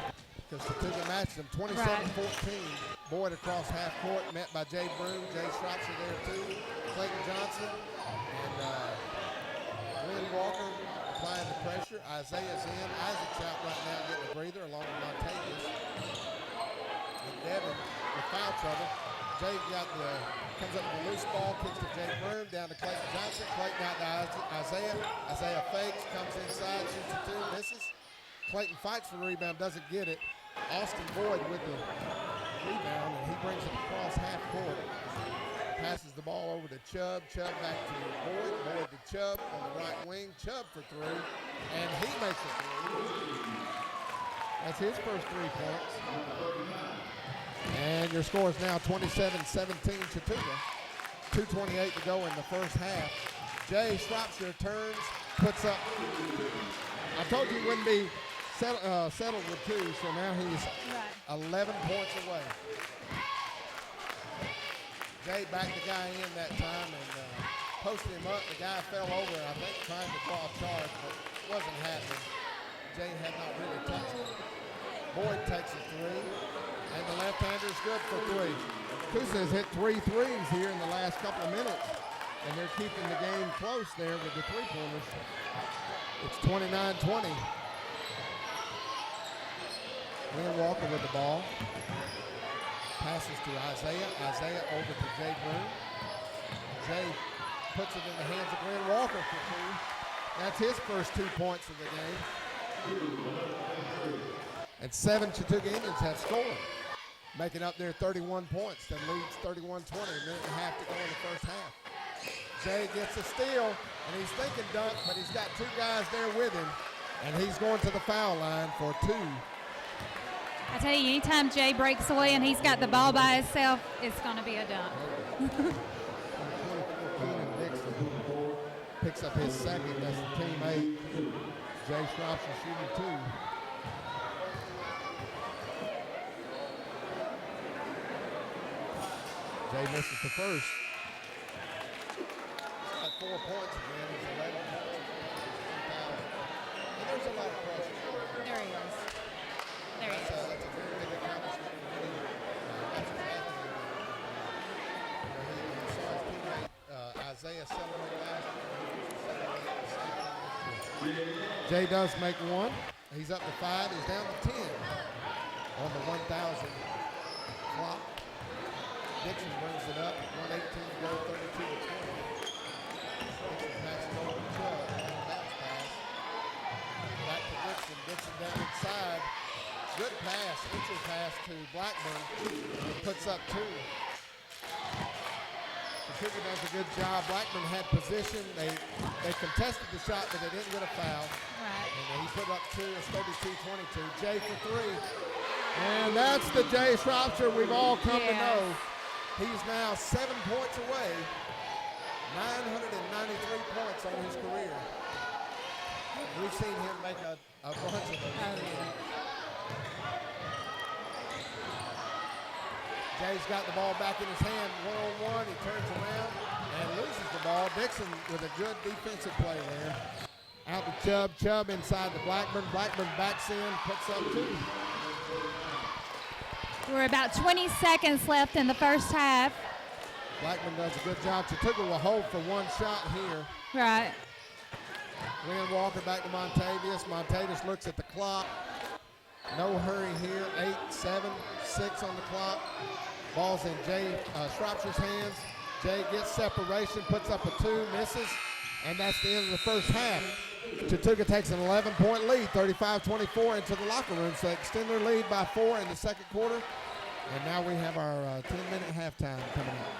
because Chattooga matched him 27-14. Boyd across half court, met by Jay Broom. Jay Shropshire there too. Clayton Johnson and Glenn Walker applying the pressure. Isaiah's in. Isaac's out right now getting a breather along with Montavious. And Devin with foul trouble. Jay comes up with a loose ball, kicks to Jay Broom, down to Clayton Johnson. Clayton out to Isaiah. Isaiah fakes, comes inside, shoots a 2, misses. Clayton fights for the rebound, doesn't get it. Austin Boyd with the rebound, and he brings it across half court. Passes the ball over to Chubb. Chubb back to Boyd. Boyd to Chubb on the right wing. Chubb for 3, and he makes a 3. That's his first 3 points. And your score is now 27-17 Chattooga. 2:28 to go in the first half. Jay Shropshire turns, puts up. I told you he wouldn't be settled with 2, so now he's 11 points away. Jay backed the guy in that time and posted him up. The guy fell over, I think, trying to draw a charge, but wasn't happening. Jay had not really touched him. Boyd takes a 3, and the left-hander is good for 3. Coosa has hit 3 threes here in the last couple of minutes, and they're keeping the game close there with the 3-pointers. It's 29-20. Glenn Walker with the ball. Passes to Isaiah. Isaiah over to Jay Broom. Jay puts it in the hands of Glenn Walker for 2. That's his first 2 points of the game. And 7 Chattooga Indians have scored, making up their 31 points. That leads 31-20. A minute and a half to go in the first half. Jay gets a steal, and he's thinking dunk, but he's got 2 guys there with him, and he's going to the foul line for 2. I tell you, anytime Jay breaks away and he's got the ball by himself, it's going to be a dunk. Dixon picks up his second. That's the teammate. Jay Shropshire shooting 2. Jay misses the first. At 4 points again. It's 11 points. And there's a lot of pressure. There he is. There he is. That's a very big accomplishment for him. That's exactly what he saw his teammate Isaiah celebrate last year. Jay does make 1. He's up to 5. He's down to 10 on the 1,000 clock. Dixon brings it up. 1:18 to go, 32-20. Dixon passes over to Chubb. Bounce pass. Back to Dixon. Dixon down inside. Good pass. Entry pass to Blackburn. He puts up 2. Chattooga does a good job. Blackburn had position. They contested the shot, but they didn't get a foul. Right. And he put up 2. It's 32-22. Jay for 3. And that's the Jay Shropshire we've all come to know. He's now 7 points away. 993 points on his career. We've seen him make a bunch of them. Jay's got the ball back in his hand, one-on-one. He turns around and loses the ball. Dixon with a good defensive play there. Out to Chubb. Chubb inside to Blackburn. Blackburn backs in, puts up 2. We're about 20 seconds left in the first half. Blackburn does a good job. Chattooga will hold for 1 shot here. Right. Glenn Walker back to Montavious. Montavious looks at the clock. No hurry here. 8, 7, 6 on the clock. Ball's in Jay Shropshire's hands. Jay gets separation, puts up a 2, misses, and that's the end of the first half. Chattooga takes an 11-point lead, 35-24 into the locker room. So they extend their lead by 4 in the second quarter. And now we have our 10-minute halftime coming up.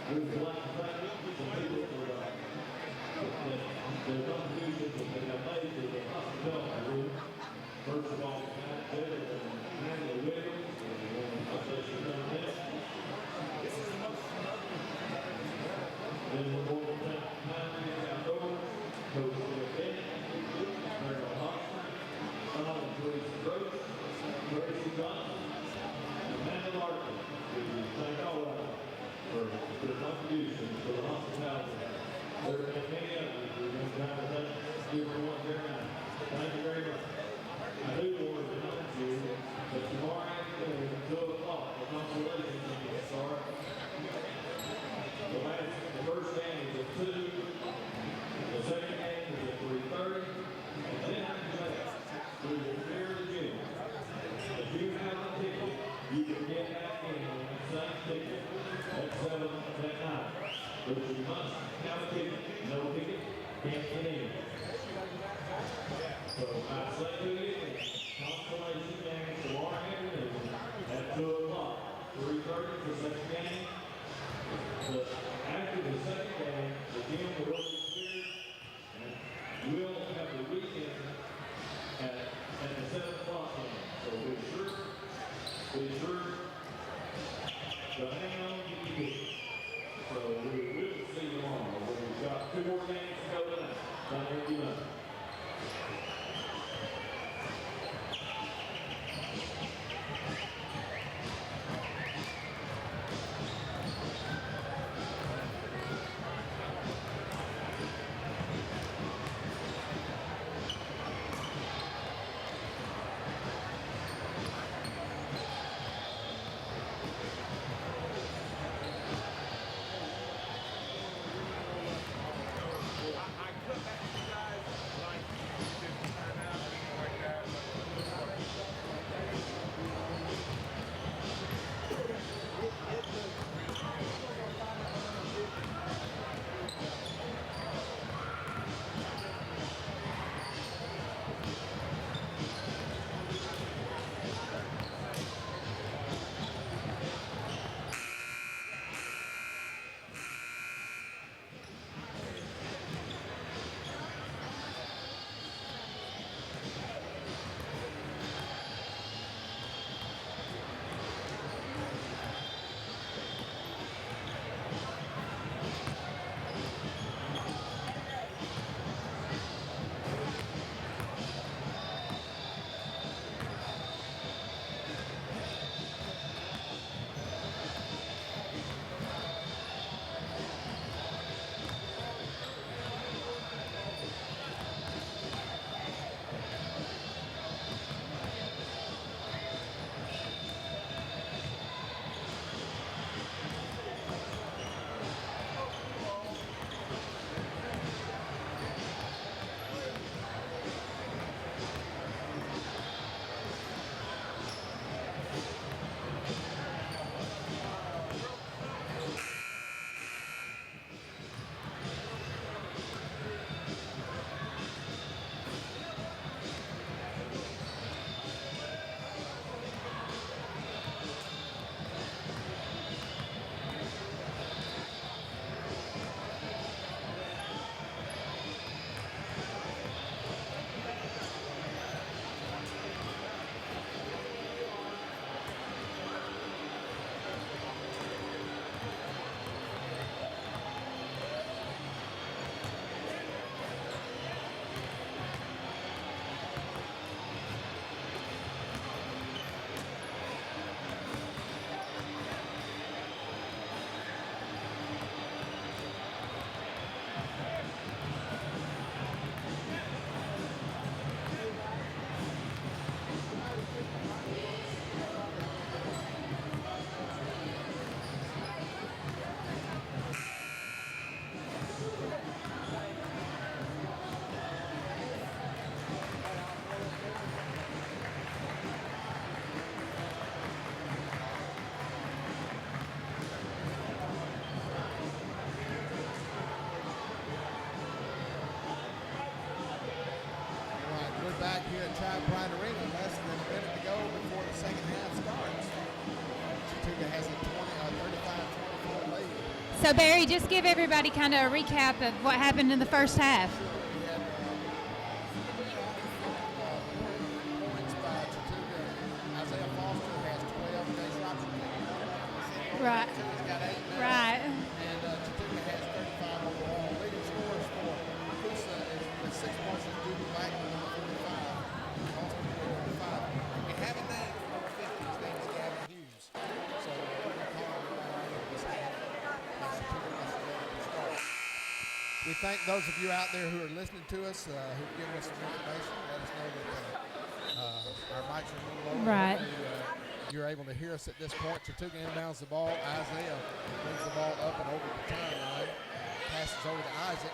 We would like to thank each of the people for their contributions that they have made to the hospitality group. First of all, Matt Taylor and Amanda Williams, and I say she's done this. Then we're going to thank Pioneer Outdoors, Coach Bill Bennett, Maryland Hobson, Donald Bruce Gross, Tracy Johnson, and Amanda Larkin. We thank all of them for their contributions to the hospitality. There have been many others who have been trying to thank everyone here tonight. Thank you very much. I do want to announce you that tomorrow afternoon at 2 o'clock, the consolation game will start. The first game is at 2, the second game is at 3:30, and then after that, we will clear the gym. If you have a ticket, you can get back in on that same ticket at 7 that night. But you must have a ticket. No ticket, can't get in. So I say to you, consolation game tomorrow afternoon at 2 o'clock, 3:30 for the second game. After the second game, the gym will be cleared, and we'll have the weekend at the 7 o'clock game. So be sure to hang on to your ticket. So we will see you tomorrow. We've got 2 more games to go tonight. Thank you much. So, Barry, just give everybody kind of a recap of what happened in the first half. We had points by Chattooga. Isaiah Foster has 12. Jay Shropshire Right. has got 8 now. Right. And Chattooga has 35 overall. Leading scorers for Coosa is with 6 points is Doobie Wagner, number 45. Austin Boyd, number 5. We have a name for number 50. His name is Gavin Hughes. So we're going to call him right in this half. Chattooga gets ready to start. We thank those of you out there who are listening to us, who've given us some information. Let us know that our mics are a little low. Right. You're able to hear us at this point. Chattooga inbounds the ball. Isaiah brings the ball up and over the timeline. Passes over to Isaac.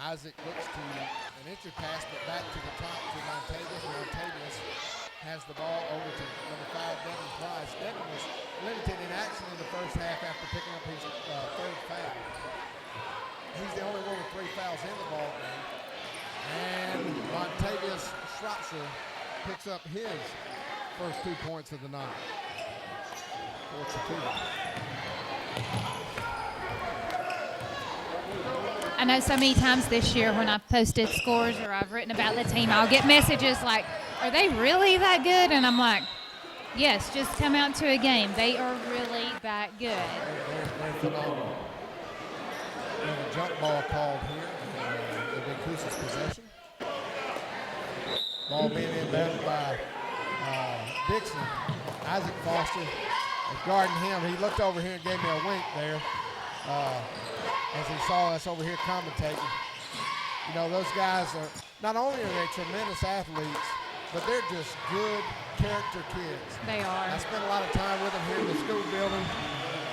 Isaac looks to an entry pass, but back to the top to Montavious. Montavious has the ball over to number 5, Devin Price. Devin was limited in action in the first half after picking up his third foul. He's the only one with 3 fouls in the ball game. And Montavious Shropshire picks up his first 2 points of the night for Chattooga. I know so many times this year when I've posted scores or I've written about the team, I'll get messages like, are they really that good? And I'm like, yes, just come out to a game. They are really that good. They're phenomenal. There's a jump ball called here. It'll be Coosa's possession. Ball being inbounded by Dixon. Isaac Foster is guarding him. He looked over here and gave me a wink there as he saw us over here commentating. You know, those guys are, not only are they tremendous athletes, but they're just good character kids. They are. I spent a lot of time with them here in the school building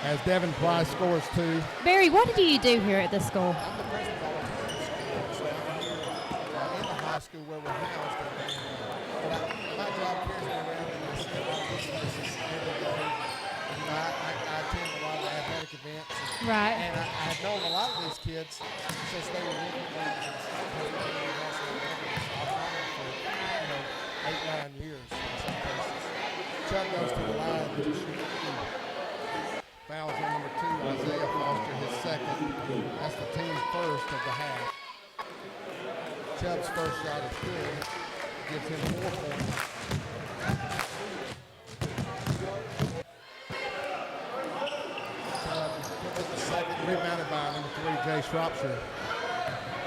as Devin Price scores 2. Barry, what do you do here at the school? I'm the principal of the school, so I'm here in the high school where we're housed. But my job carries me around and I see a lot of these places every day. You know, I attend a lot of the athletic events. Right. And I have known a lot of these kids since they were little ones. I've known them for, 8, 9 years in some cases. Chuck goes to the line to shoot 2. Fouls on number 2, Isaiah Foster, his second. That's the team's first of the half. Chubb's first shot is good. Gives him 4 points. Chubb with the second, rebounded by number 3, Jay Shropshire.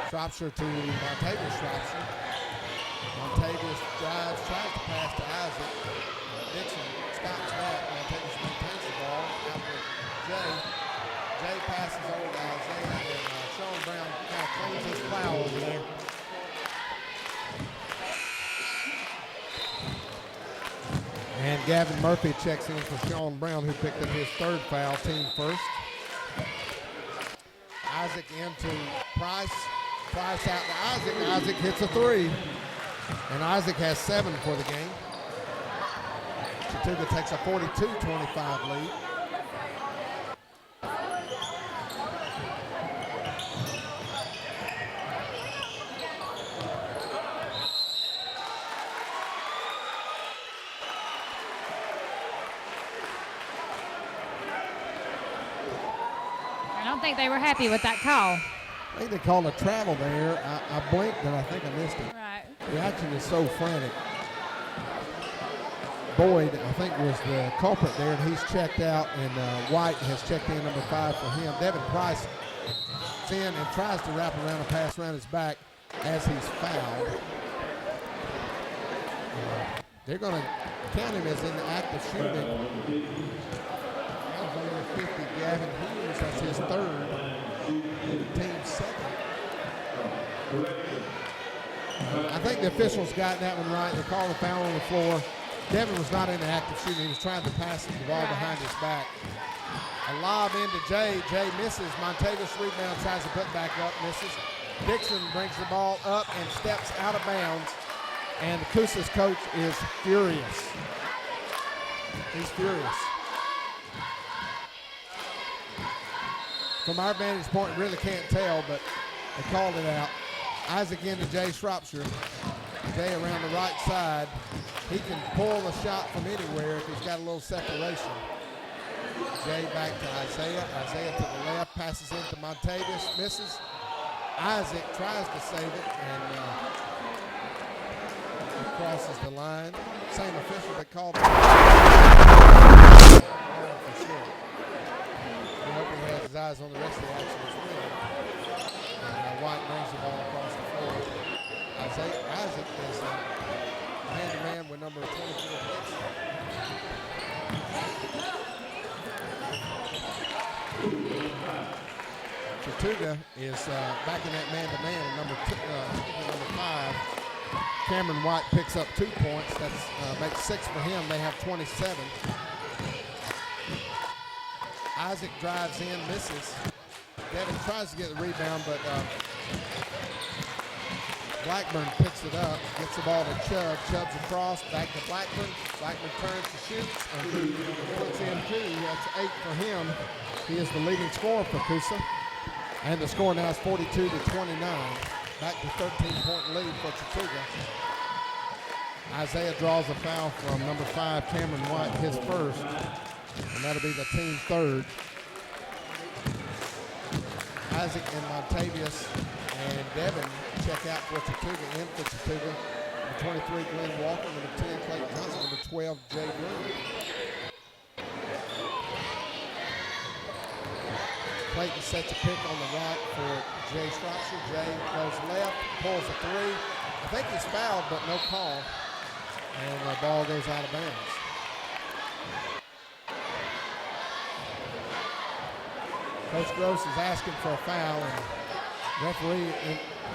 Shropshire to Montavious Shropshire. Montavious drives, tries to pass to Isaac. Dixon stops that. Montavious maintains the ball out with Jay. Jay passes over to Isaiah, and Sean Brown kind of cleans his foul over there. And Gavin Murphy checks in for Sean Brown, who picked up his 3rd foul, team first. Isaac into Price. Price out to Isaac. Isaac hits a 3. And Isaac has 7 for the game. Chattooga takes a 42-25 lead. I don't think they were happy with that call. I think they called a travel there. I blinked and I think I missed it. Right. The action is so frantic. Boyd, I think, was the culprit there, and he's checked out, and White has checked in number 5 for him. Devin Price is in and tries to wrap around and pass around his back as he's fouled. They're going to count him as in the act of shooting. That was number 50, Gavin Hughes. That's his 3rd. Team's 2nd. I think the officials got that one right. They called the foul on the floor. Devin was not in the act of shooting. He was trying to pass the ball behind his back. A lob into Jay. Jay misses. Montavious rebound, tries to put back up, misses. Dixon brings the ball up and steps out of bounds. And the Coosa's coach is furious. He's furious. From our vantage point, really can't tell, but they called it out. Isaac into Jay Shropshire. Jay around the right side. He can pull the shot from anywhere if he's got a little separation. Jay back to Isaiah. Isaiah to the left, passes into Montavious, misses. Isaac tries to save it and crosses the line. Same official that called it. For sure. I hope he has his eyes on the rest of the action as well. And White brings the ball across the floor. Isaac is man-to-man with number 24. Chattooga is back in that man-to-man at number 5. Cameron White picks up 2 points. That makes 6 for him. They have 27. Isaac drives in, misses. Devin tries to get the rebound, but Blackburn picks it up, gets the ball to Chubb. Chubb's across, back to Blackburn. Blackburn turns to shoot. Puts in 2. That's 8 for him. He is the leading scorer for Coosa. And the score now is 42 to 29. Back to 13-point lead for Chattooga. Isaiah draws a foul from number 5, Cameron White, his first. And that'll be the team third. Isaac and Montavious and Devin check out for Chattooga, in for Chattooga. Number 23, Glenn Walker. Number 10, Clayton Johnson. Number 12, Jay Broom. Clayton sets a pick on the right for Jay Shropshire. Jay goes left, pulls a 3. I think he's fouled, but no call. And the ball goes out of bounds. Coach Gross is asking for a foul, and referee,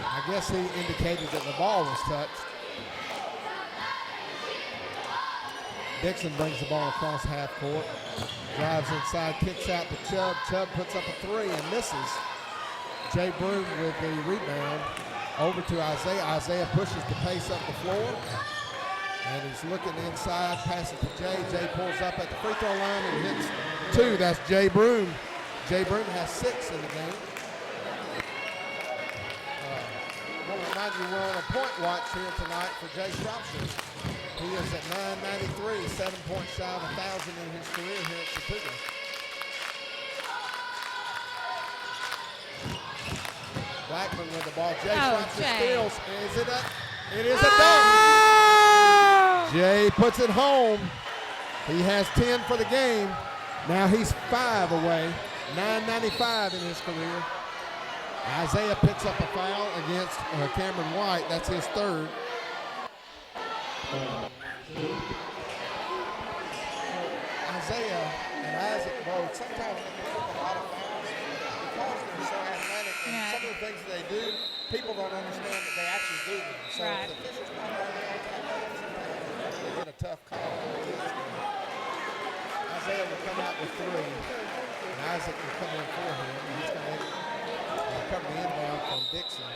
I guess he indicated that the ball was touched. Dixon brings the ball across half court, drives inside, kicks out to Chubb. Chubb puts up a 3 and misses. Jay Broom with the rebound over to Isaiah. Isaiah pushes the pace up the floor, and he's looking inside, passes to Jay. Jay pulls up at the free throw line and hits 2. That's Jay Broom. Jay Broom has 6 in the game. I want to remind you we're on a point watch here tonight for Jay Shropshire. He is at 993, 7 points shy of 1,000 in his career here at Chattooga. Blackman with the ball. Jay Shropshire steals. Is it a? It is a dunk. Jay puts it home. He has 10 for the game. Now he's 5 away. 995 in his career. Isaiah picks up a foul against Cameron White. That's his third. Isaiah and Isaac both sometimes they pick up a lot of fouls because they're so athletic, and some of the things that they do, people don't understand that they actually do them. So if the officials not sometimes they get a tough call. Isaiah will come out with 3, and Isaac will come in for him. And he's going to cover the inbound from Dixon.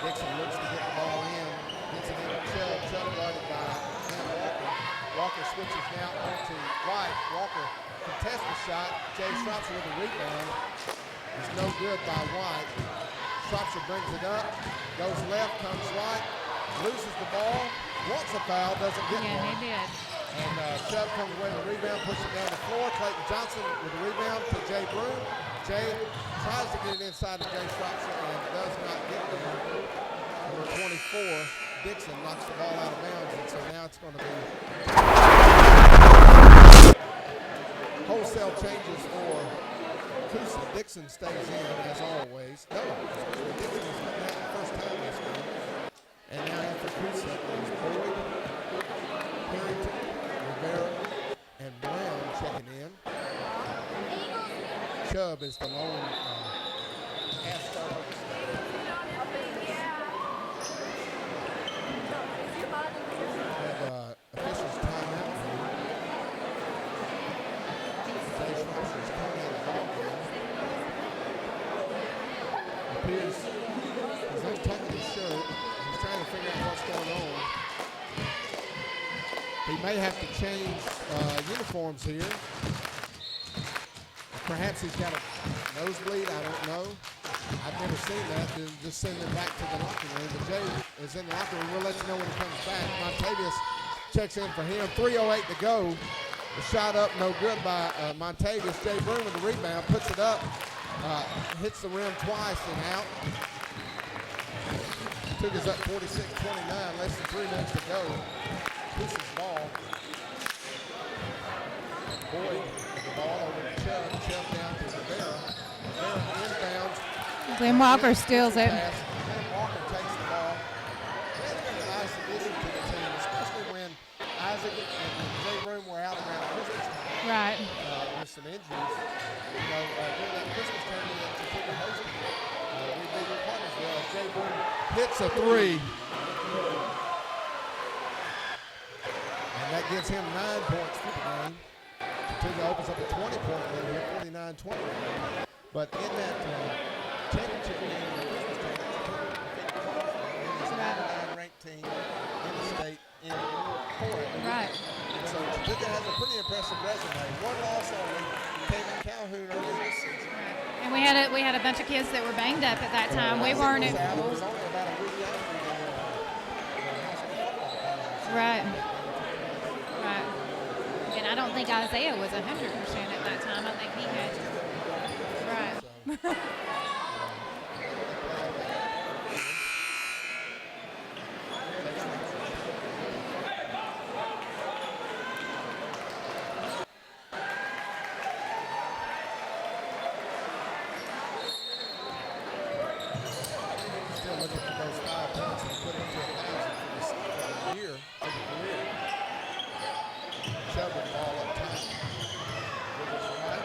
Dixon looks to get the ball in. Gets it into Chubb. Chubb guarded by Walker. Walker switches now onto White. Walker contests the shot. Jay Shropshire with a rebound. It's no good by White. Shropshire brings it up. Goes left, comes right. Loses the ball. Wants a foul, doesn't get one. Yeah, he did. And Chubb comes away with a rebound, puts it down the floor. Clayton Johnson with a rebound to Jay Broom. Jay tries to get it inside to Jay Shropshire and does not get there. Number 24, Dixon knocks the ball out of bounds, and so now it's going to be wholesale changes for Coosa. Dixon stays in as always. No, Dixon is coming out the first time this game. And now after Coosa is Boyd, Harrington, Rivera, and Brown checking in. Chubb is the lone half starter. Have officials timeout. Jay Shropshire's coming out of the ball game. Appears he's untucking his shirt. He's trying to figure out what's going on. He may have to change uniforms here. Perhaps he's got a nosebleed, I don't know. I've never seen that. Just send him back to the locker room. But Jay is in the locker room. We'll let you know when he comes back. Montavious checks in for him. 3:08 to go The shot up, no good by Montavious. Jay Broom with the rebound, puts it up, hits the rim twice and out. Chattooga's up 46-29, less than 3 minutes to go. Coosa's ball. Boyd with the ball over to Chubb. Chubb down to Rivera. Rivera inbounds. Glenn Walker steals it. Glenn Walker takes the ball. That's been a nice addition to the team, especially when Isaac and Jay Broom were out around Christmas time. Right. With some injuries. You know, during that Christmas tournament that Chattooga hosted, we beat your partners well. Jay Broom hits a 3. And that gives him 9 points for the game. Chattooga opens up a 20-point lead here, 49-20. But in that championship game, the Christmas tournament, Chattooga is a 99-ranked team in the state in 4A. Right. And so Chattooga has a pretty impressive resume. One loss only came in Calhoun earlier this season. And we had a bunch of kids that were banged up at that time. We weren't. It was only about a week after the high school football. Right. Right. And I don't think Isaiah was 100% at that time. I think he had. Right. Still looking for those 5 points to put into 1,000 for the year of the career. Chubb with the ball up top. Rivers right.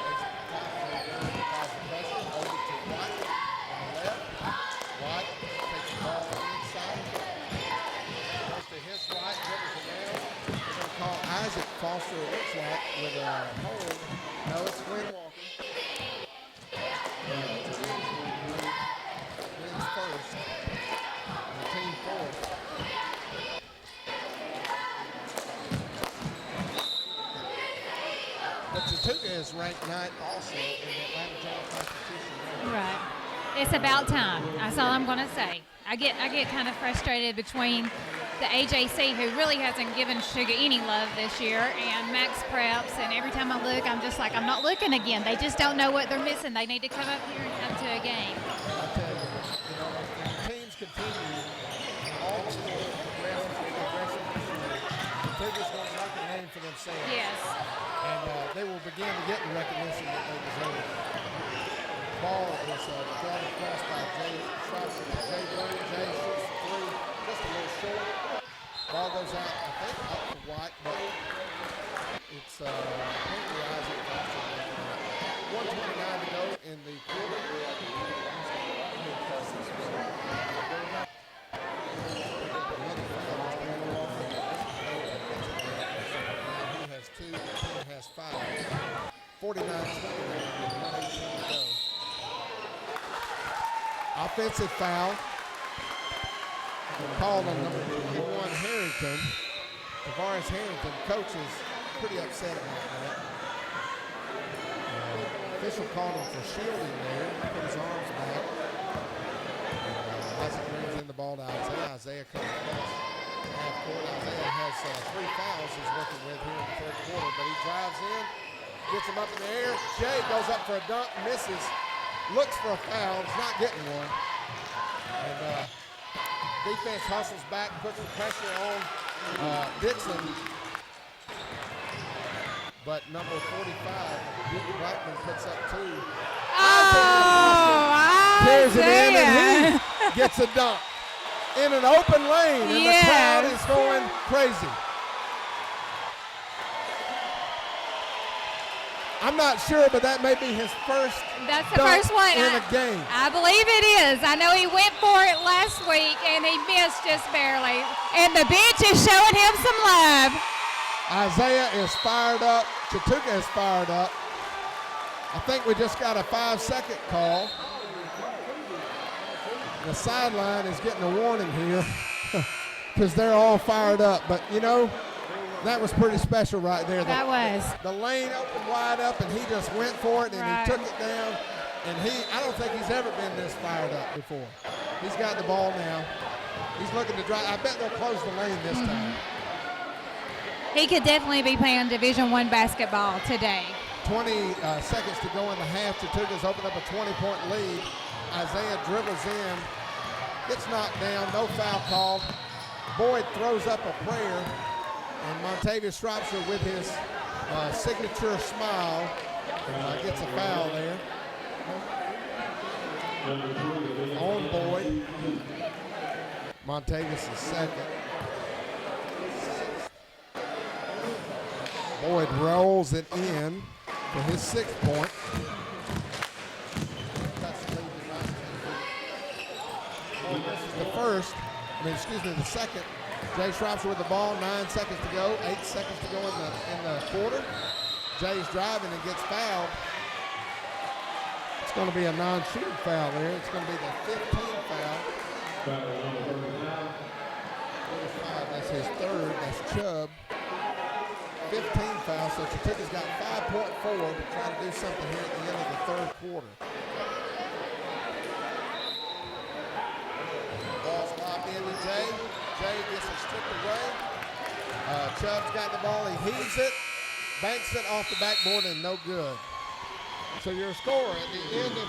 Takes it top. Applies the pressure. Over to White on the left. White takes the ball on the inside. Goes to his right. Rivers around. They're going to call Isaac Foster, it looks like, with a hold. No, it's Glenn Walker. Wins first. And the team fourth. But Chattooga is ranked 9th also in the Atlanta Journal Constitution. Right. It's about time. That's all I'm going to say. I get kind of frustrated between the AJC, who really hasn't given Sugar any love this year, and Max Preps, and every time I look, I'm just like, I'm not looking again. They just don't know what they're missing. They need to come up here and come to a game. I'll tell you, if the teams continue, all the sports progressive, Chattooga's going to make a name for themselves. Yes. And they will begin to get the recognition that they deserve. Ball is thrown across by Jay Schweitzer. Jay Brown. Jay shoots the 3, just a little short. Ball goes out, I think, up to White, but it's apparently Isaac Foster. 1:29 to go in the quarter. Another foul is going on. He has 2, the team has 5. 49-29 with 1:18 to go. Offensive foul called on number 21 Harrington. Tavares Harrington, coach is pretty upset about that. Official called him for shielding there. Put his arms back. Isaac brings in the ball to Isaiah. Isaiah comes across half court. Isaiah has 3 fouls he's working with here in the 3rd quarter, but he drives in, gets him up in the air. Jay goes up for a dunk, misses. Looks for a foul, is not getting one. And defense hustles back, puts the pressure on Dixon. But number 45, Duke Blackman puts up 2. Tears it in, and he gets a dunk in an open lane, and the crowd is going crazy. I'm not sure, but that may be his first That's the first one in a game. I believe it is. I know he went for it last week, and he missed just barely. And the bench is showing him some love. Isaiah is fired up. Chattooga is fired up. I think we just got a 5-second call. The sideline is getting a warning here because they're all fired up. But, you know, that was pretty special right there. That was. The lane opened wide up, and he just went for it, and he took it down. And I don't think he's ever been this fired up before. He's got the ball now. He's looking to drive. I bet they'll close the lane this time. He could definitely be playing Division I basketball today. 20 seconds to go in the half. Chattooga's opened up a 20-point lead. Isaiah dribbles in, gets knocked down, no foul called. Boyd throws up a prayer, and Montavious Shropshire with his signature smile gets a foul there on Boyd. Montavious is second. Boyd rolls it in for his 6th point. The second. Jay Shropshire with the ball, 9 seconds to go, 8 seconds to go in the quarter. Jay's driving and gets fouled. It's going to be a non-shooting foul there. It's going to be the 15th foul. 45, that's his 3rd, that's Chubb. 15 foul, so Chattooga's got 5.4 to try to do something here at the end of the 3rd quarter. Ball's lobbed in to Jay. Jay gets it stripped away. Chubb's got the ball, he heaves it, banks it off the backboard, and no good. So your score at the end of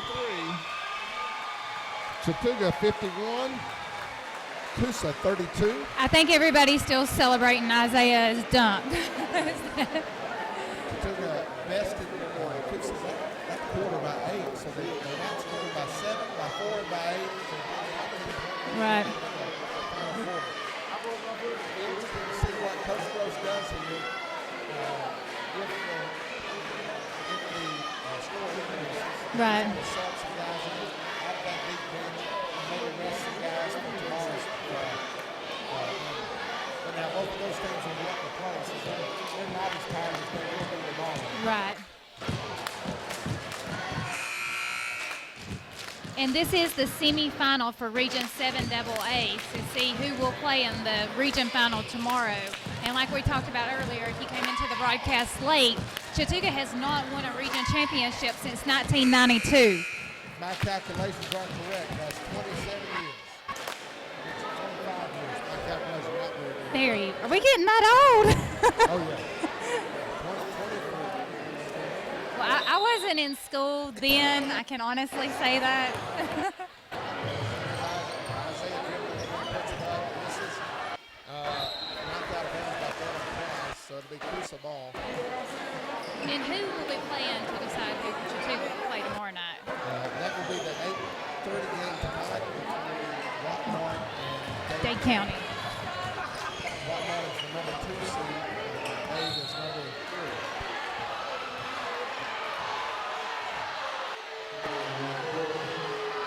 3, Chattooga 51, Coosa 32. I think everybody's still celebrating Isaiah's dunk. Chattooga bested Coosa's that quarter by 8, so they outscored by 7, by 4, and by 8. Right. See what Coach Gross does here. If the score increases, Right. sub some guys out of that big bench, maybe rest some guys for tomorrow's but now both of those things will be up to play, so they're not as tired as they will be tomorrow. Right. And this is the semifinal for Region 7AA to see who will play in the region final tomorrow. And like we talked about earlier, if you came into the broadcast late, Chattooga has not won a region championship since 1992. My calculations are correct. That's 27 years. It's 25 years. My calculations are not very good. There you are. We getting that old? Oh, yeah. 24. Well, I wasn't in school then. I can honestly say that. Isaiah dribbling and puts it up. This is knocked out of bounds by Devin Price, so it'll be Coosa ball. And who will be playing to decide who Chattooga will play tomorrow night? That will be the 8:30 game tonight between Rockmart and Dade County. Rockmart is the number 2 seed, and Dade is number 3.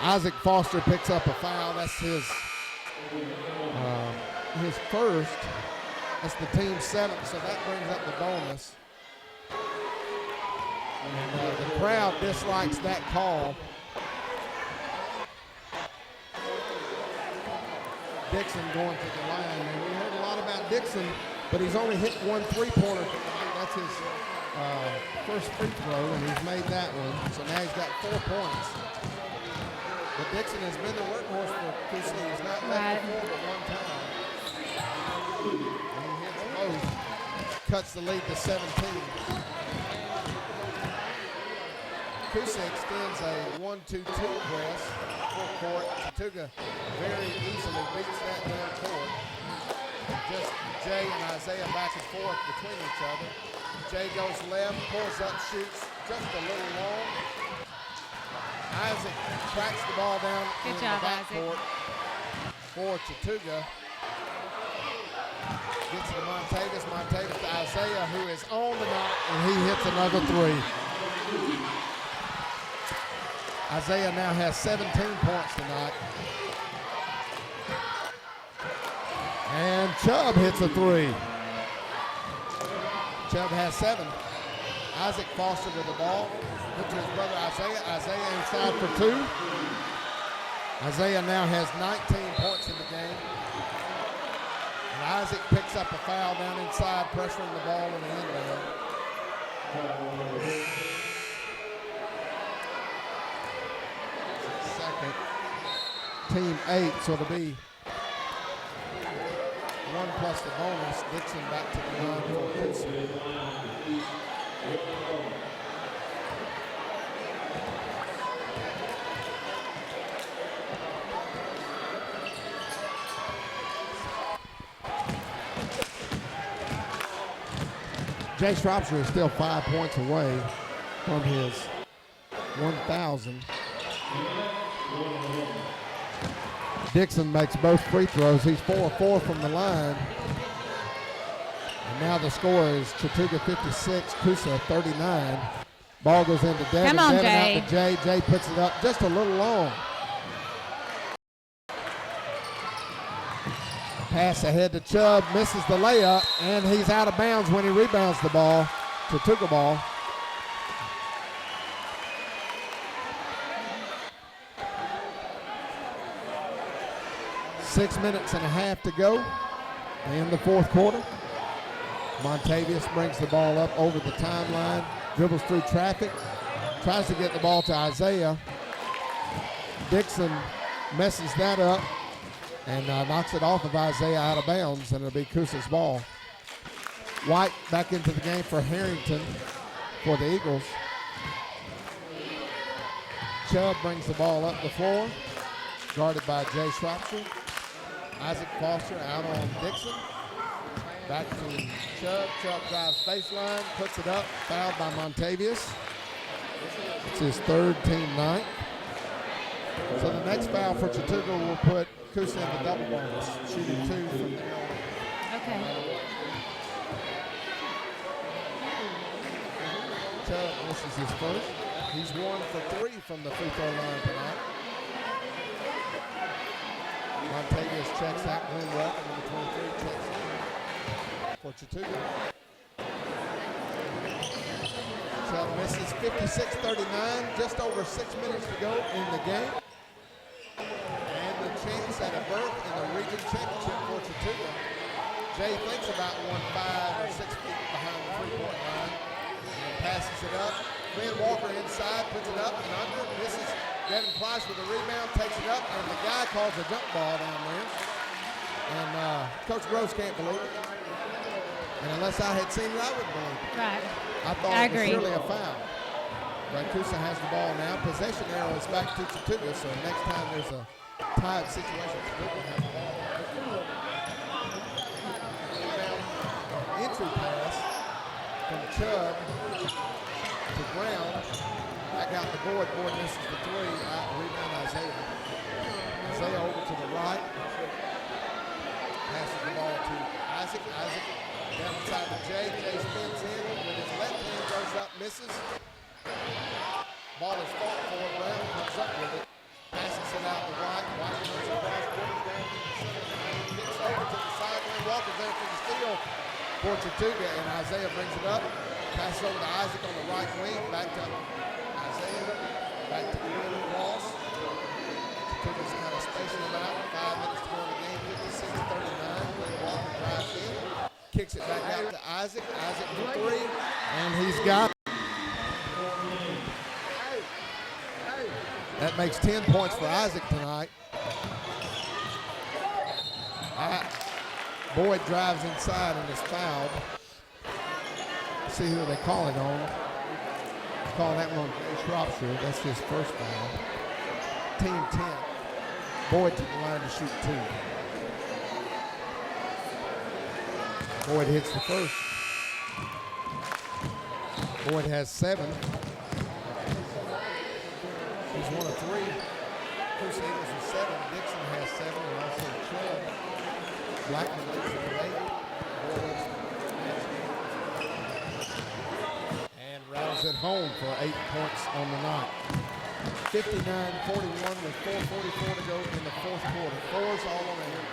Isaac Foster picks up a foul. That's his first. That's the team's 7th, so that brings up the bonus. And the crowd dislikes that call. Dixon going to the line. And we heard a lot about Dixon, but he's only hit 1 3-pointer tonight. That's his first free throw, and he's made that one. So now he's got 4 points. But Dixon has been the workhorse for Coosa. He's not left before but one time. And he hits both. Cuts the lead to 17. Coosa extends a 1-2-2 press full court. Chattooga very easily beats that down court. Just Jay and Isaiah back and forth between each other. Jay goes left, pulls up, shoots just a little long. Isaac tracks the ball down in the backcourt for Chattooga. Gets to Montavious. Montavious to Isaiah, who is on the knock, and he hits another 3. Isaiah now has 17 points tonight. And Chubb hits a 3. Chubb has 7. Isaac Foster with the ball. Put to his brother Isaiah. Isaiah inside for 2. Isaiah now has 19 points in the game. And Isaac picks up a foul down inside, pressuring the ball in the inbound. Second. Team 8, so it'll be 1 plus the bonus. Dixon back to the line for Coosa. Jay Shropshire is still 5 points away from his 1,000. Dixon makes both free throws. He's 4-4 from the line. And now the score is Chattooga 56, Coosa 39. Ball goes into Devin. Come on, Devin Jay. out to Jay. Jay puts it up just a little long. Pass ahead to Chubb, misses the layup, and he's out of bounds when he rebounds the ball. Chattooga ball. Six minutes and a half to go in the fourth quarter. Montavious brings the ball up over the timeline, dribbles through traffic, tries to get the ball to Isaiah. Dixon messes that up and knocks it off of Isaiah out of bounds, and it'll be Coosa's ball. White back into the game for Harrington for the Eagles. Chubb brings the ball up the floor, guarded by Jay Shropshire. Isaac Foster out on Dixon. Back to Chubb. Chubb drives baseline, puts it up, fouled by Montavious. It's his third, team ninth. So the next foul for Chattooga will put Coosa in the double bonus, shooting 2 from there on. Okay. Chubb misses his first. He's 1 for 3 from the free throw line tonight. Montavious checks that one well. Number 23 checks in for Chattooga. Chubb misses 56-39, just over 6 minutes to go in the game. And the chance at a berth in the region championship for Chattooga. Jay thinks about 5 or 6 feet behind the three-point line. And passes it up. Ben Walker inside, puts it up and under, misses. Devin Price with a rebound, takes it up, and the guy calls a jump ball down there. And Coach Gross can't believe it. And unless I had seen it, I wouldn't believe it. Right. I thought it was surely a foul. But Coosa has the ball now. Possession arrow is back to Chattooga, so next time there's a tied situation, Chattooga has the ball. Entry pass from Chubb to Brown. Back out the board. Board misses the 3. Rebound Isaiah. Isaiah over to the right. Passes the ball to Isaac. Isaac down inside to Jay. Jay spins in with his left hand, goes up, misses. Ball is fought for. Brown comes up with it. Passes it out to White. White runs across, brings down to the center. Kicks over to the sideline. Walker's there for the steal for Chattooga, and Isaiah brings it up. Passes over to Isaac on the right wing. Back to Isaiah. Back to Ian Ross. Chattooga's kind of spacing them out. 5 minutes to go in the game. 56-39. Walker drives in. Kicks it back out to Isaac. Isaac for 3. And he's got it. That makes 10 points for Isaac tonight. Boyd drives inside and is fouled. Let's see who they call it on. Calling that one on Shropshire. That's his first foul. Team 10. Boyd to the line to shoot 2. Boyd hits the first. Boyd has 7. He's 1 of 3. Coosa Eagles with 7. Dixon has 7, and also Chubb. Blackman leads with 8. And rounds it home for 8 points on the night. 59-41 with 4:44 to go in the fourth quarter. 4's all around.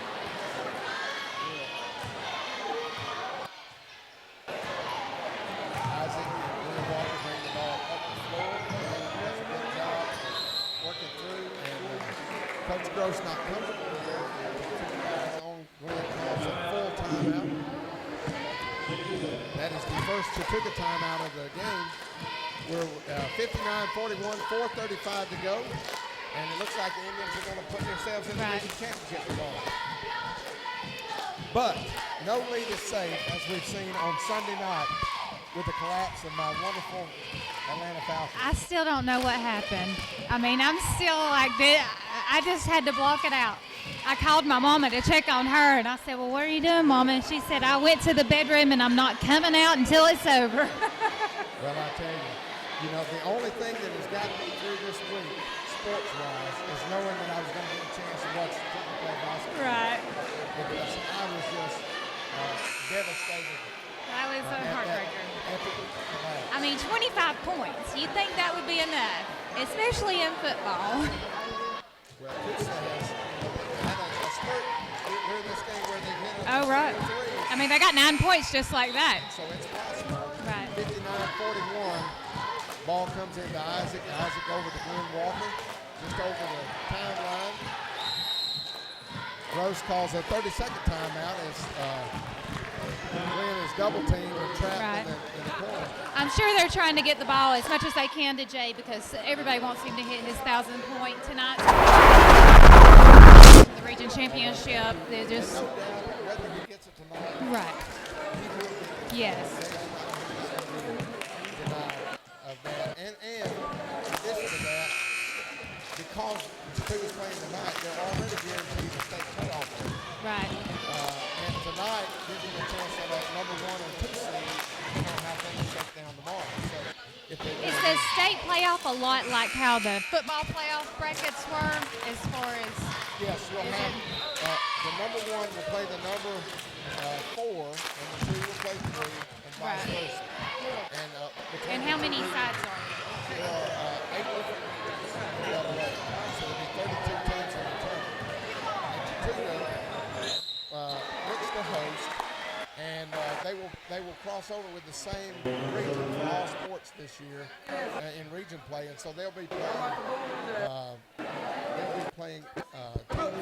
Isaac and Walker bring the ball up the floor. And does a good job working through. And Coach Gross not comfortable with their on Glenn calls a full timeout. That is the first Chattooga timeout of the game. We're 59-41, 4:35 to go. And it looks like the Indians are going to put themselves in the region championship ball. But no lead is safe, as we've seen on Sunday night with the collapse of my wonderful Atlanta Falcons. I still don't know what happened. I mean, I'm still like this. I just had to block it out. I called my mama to check on her, and I said, well, what are you doing, Mama? And she said, I went to the bedroom, and I'm not coming out until it's over. Well, I tell you, the only thing that has gotten me through this week, sports-wise, is knowing that I was going to get a chance to watch Chattooga play basketball. Right. Because I was just devastated. That was a heartbreaker. Epic collapse. I mean, 25 points. You'd think that would be enough, especially in football. Well, Coosa has had a spurt during this game where they hit Oh, right. I mean, they got 9 points just like that. So it's possible. Right. 59-41. Ball comes into Isaac. Isaac over to Glenn Walker, just over the timeline. Gross calls a 30-second timeout as Glenn is double teamed and trapped in the corner. I'm sure they're trying to get the ball as much as they can to Jay because everybody wants him to hit his 1,000-point tonight. The region championship, they just. No doubt whether he gets it tonight. Right. Yes. Of that. And in addition to that, because Chattooga's playing tonight, they're already guaranteed a state playoff. Right. And tonight gives them a chance at that number 1 or 2 seed, depending on how things shake down tomorrow. So if they Is the state playoff a lot like how the football playoff brackets were as far as? Yes, you'll have the number 1 will play the number 4, and the 2 will play 3, and vice versa. And how many sides are there? There are 8 different so there'll be 32 teams in the tournament. And Chattooga looks to host, and they will cross over with the same region for all sports this year in region play, and so they'll be playing 2 counties.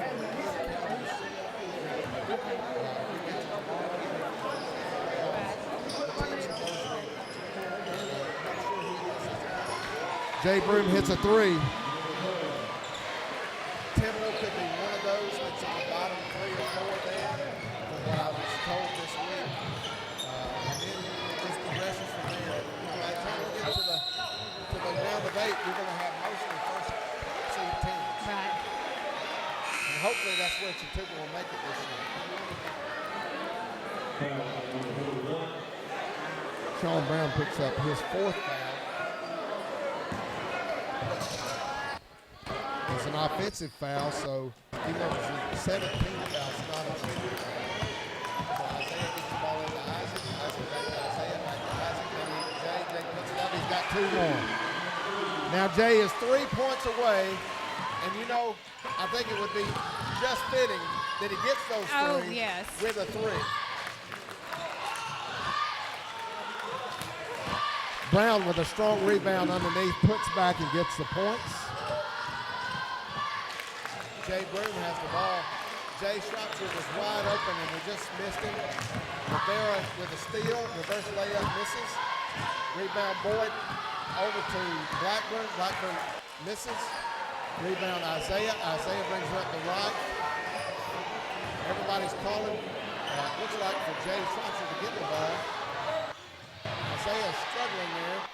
Jay Broom hits a 3. Temple could be one of those that's in the bottom 3 or 4 there, from what I was told this week. And then it just progresses from there. By the time we get to the round of 8, we're going to have mostly first seed teams. Right. And hopefully that's where Chattooga will make it this year. Sean Brown picks up his 4th foul. It's an offensive foul, so even though it's a 17th foul, it's not a shooting foul. So Isaiah gets the ball into Isaac. Isaac back to Isaiah, back to Isaac. Jay puts it up. He's got 2 more. Now Jay is 3 points away, and I think it would be just fitting that he gets those 3 with a 3. Brown with a strong rebound underneath, puts back and gets the points. Jay Broom has the ball. Jay Shropshire was wide open and we just missed him. Rivera with a steal, reverse layup misses. Rebound Boyd over to Blackburn. Blackburn misses. Rebound Isaiah. Isaiah brings her up the right. Everybody's calling. Looks like for Jay Shropshire to get the ball. Isaiah struggling there.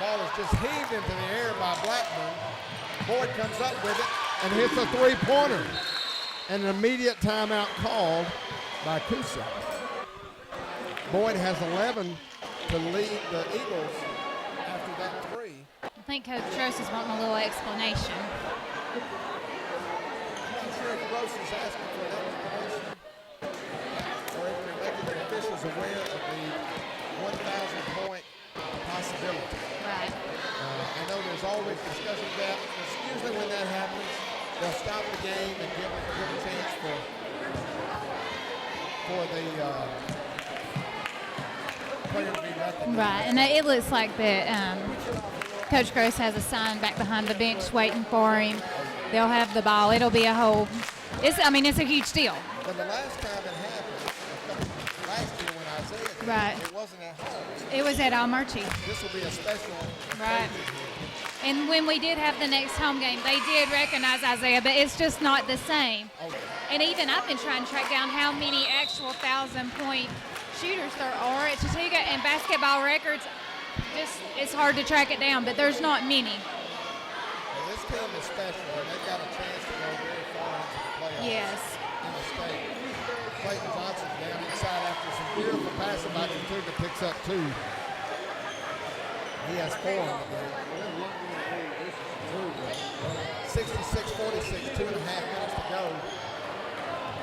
Ball is just heaved into the air by Blackburn. Boyd comes up with it and hits a 3-pointer. And an immediate timeout called by Coosa. Boyd has 11 to lead the Eagles after that 3. I think Coach Gross is wanting a little explanation. I'm not sure if Gross is asking for an explanation or if they're making the officials aware of the 1,000-point possibility. Right. I know there's always discussion of that. Usually when that happens, they'll stop the game and give a chance for the player to be recognized. Right, and it looks like that Coach Gross has a sign back behind the bench waiting for him. They'll have the ball. It'll be a whole. It's a huge deal. But the last time it happened, last year when Isaiah Right. it wasn't at home. It was at Almarchi. This will be a special Right. occasion here. And when we did have the next home game, they did recognize Isaiah, but it's just not the same. Oh, And even I've been trying to track down how many actual 1,000-point shooters there are at Chattooga, and basketball records, it's hard to track it down, but there's not many. Well, this team is special, and they've got a chance to go very far into the playoffs. Yes. In the state. Clayton Johnson down inside after some beautiful passing by Chattooga, picks up 2. He has 4 on the game. 66-46, 2.5 minutes to go.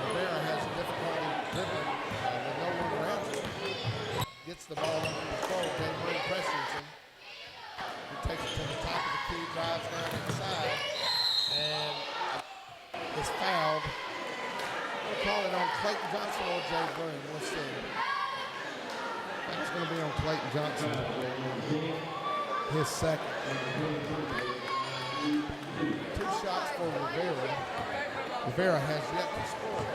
Rivera has a difficulty dribbling with no one around him. Gets the ball under control. Jay Brown pressures him. He takes it to the top of the key, drives down inside, and is fouled. We'll call it on Clayton Johnson or Jay Brown. We'll see. That's going to be on Clayton Johnson. His second. 2 shots for Rivera. Rivera has yet to score.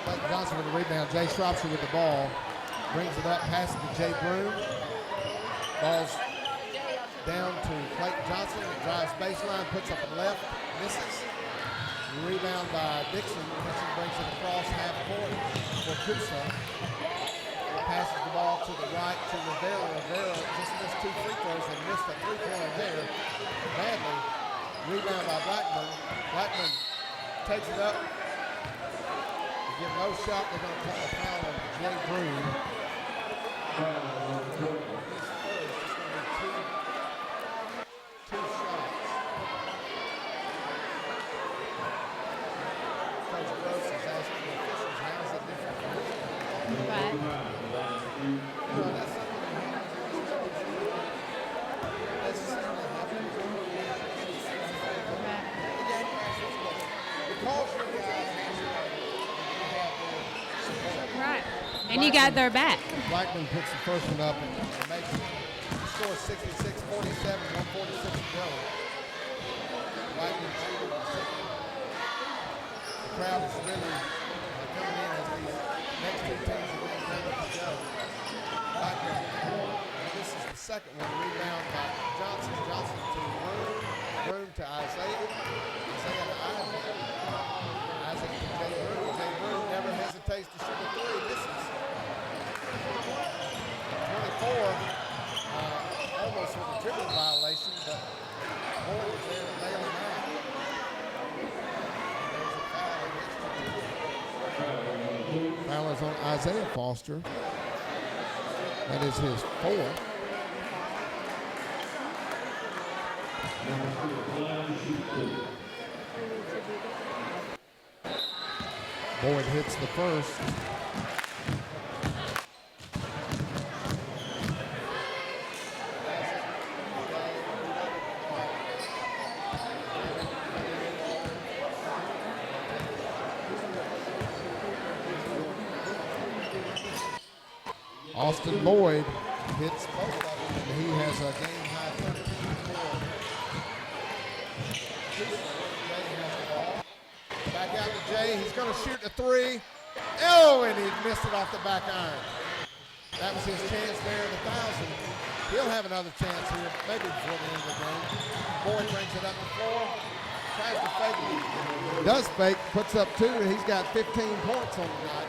Clayton Johnson with the rebound. Jay Shropshire with the ball. Brings it up, passes to Jay Broom. Ball's down to Clayton Johnson. It drives baseline, puts up a left, misses. Rebound by Dixon. Dixon brings it across half court for Coosa. Passes the ball to the right to Rivera. Rivera just missed 2 free throws and missed a 3-pointer there badly. Rebound by Blackman. Blackman takes it up. They give no shot. They're going to call a foul on Jay Broom. Two shots. Coach Gross is asking the officials, how is it different from this one? Right. You know, that's something that's just something that happens. Because you guys have their support. Right. And you got their back. Blackman puts the first one up and makes it. He scores 66-47, 146 to go. Blackman shooting the second. The crowd is really coming in as these next 2 teams are getting ready to go. Blackman, and this is the second one. Rebound by Johnson. Johnson to Room. Room to Isaiah. Isaiah to Isaac. Isaac to Jay Room. Jay Room never hesitates to shoot a 3. Misses. 24, almost with a dribbling violation, but Boyd was there to bail him out. There's a foul against Chattooga. Foul is on Isaiah Foster. That is his 4th. Boyd hits the first. Austin Boyd hits both of them, and he has a game-high 13 4. Back out to Jay. He's going to shoot the 3. Oh, and he missed it off the back iron. That was his chance there at 1,000. He'll have another chance here, maybe before the end of the game. Boyd brings it up the floor. Tries to fake it. Does fake, puts up 2, and he's got 15 points on the night.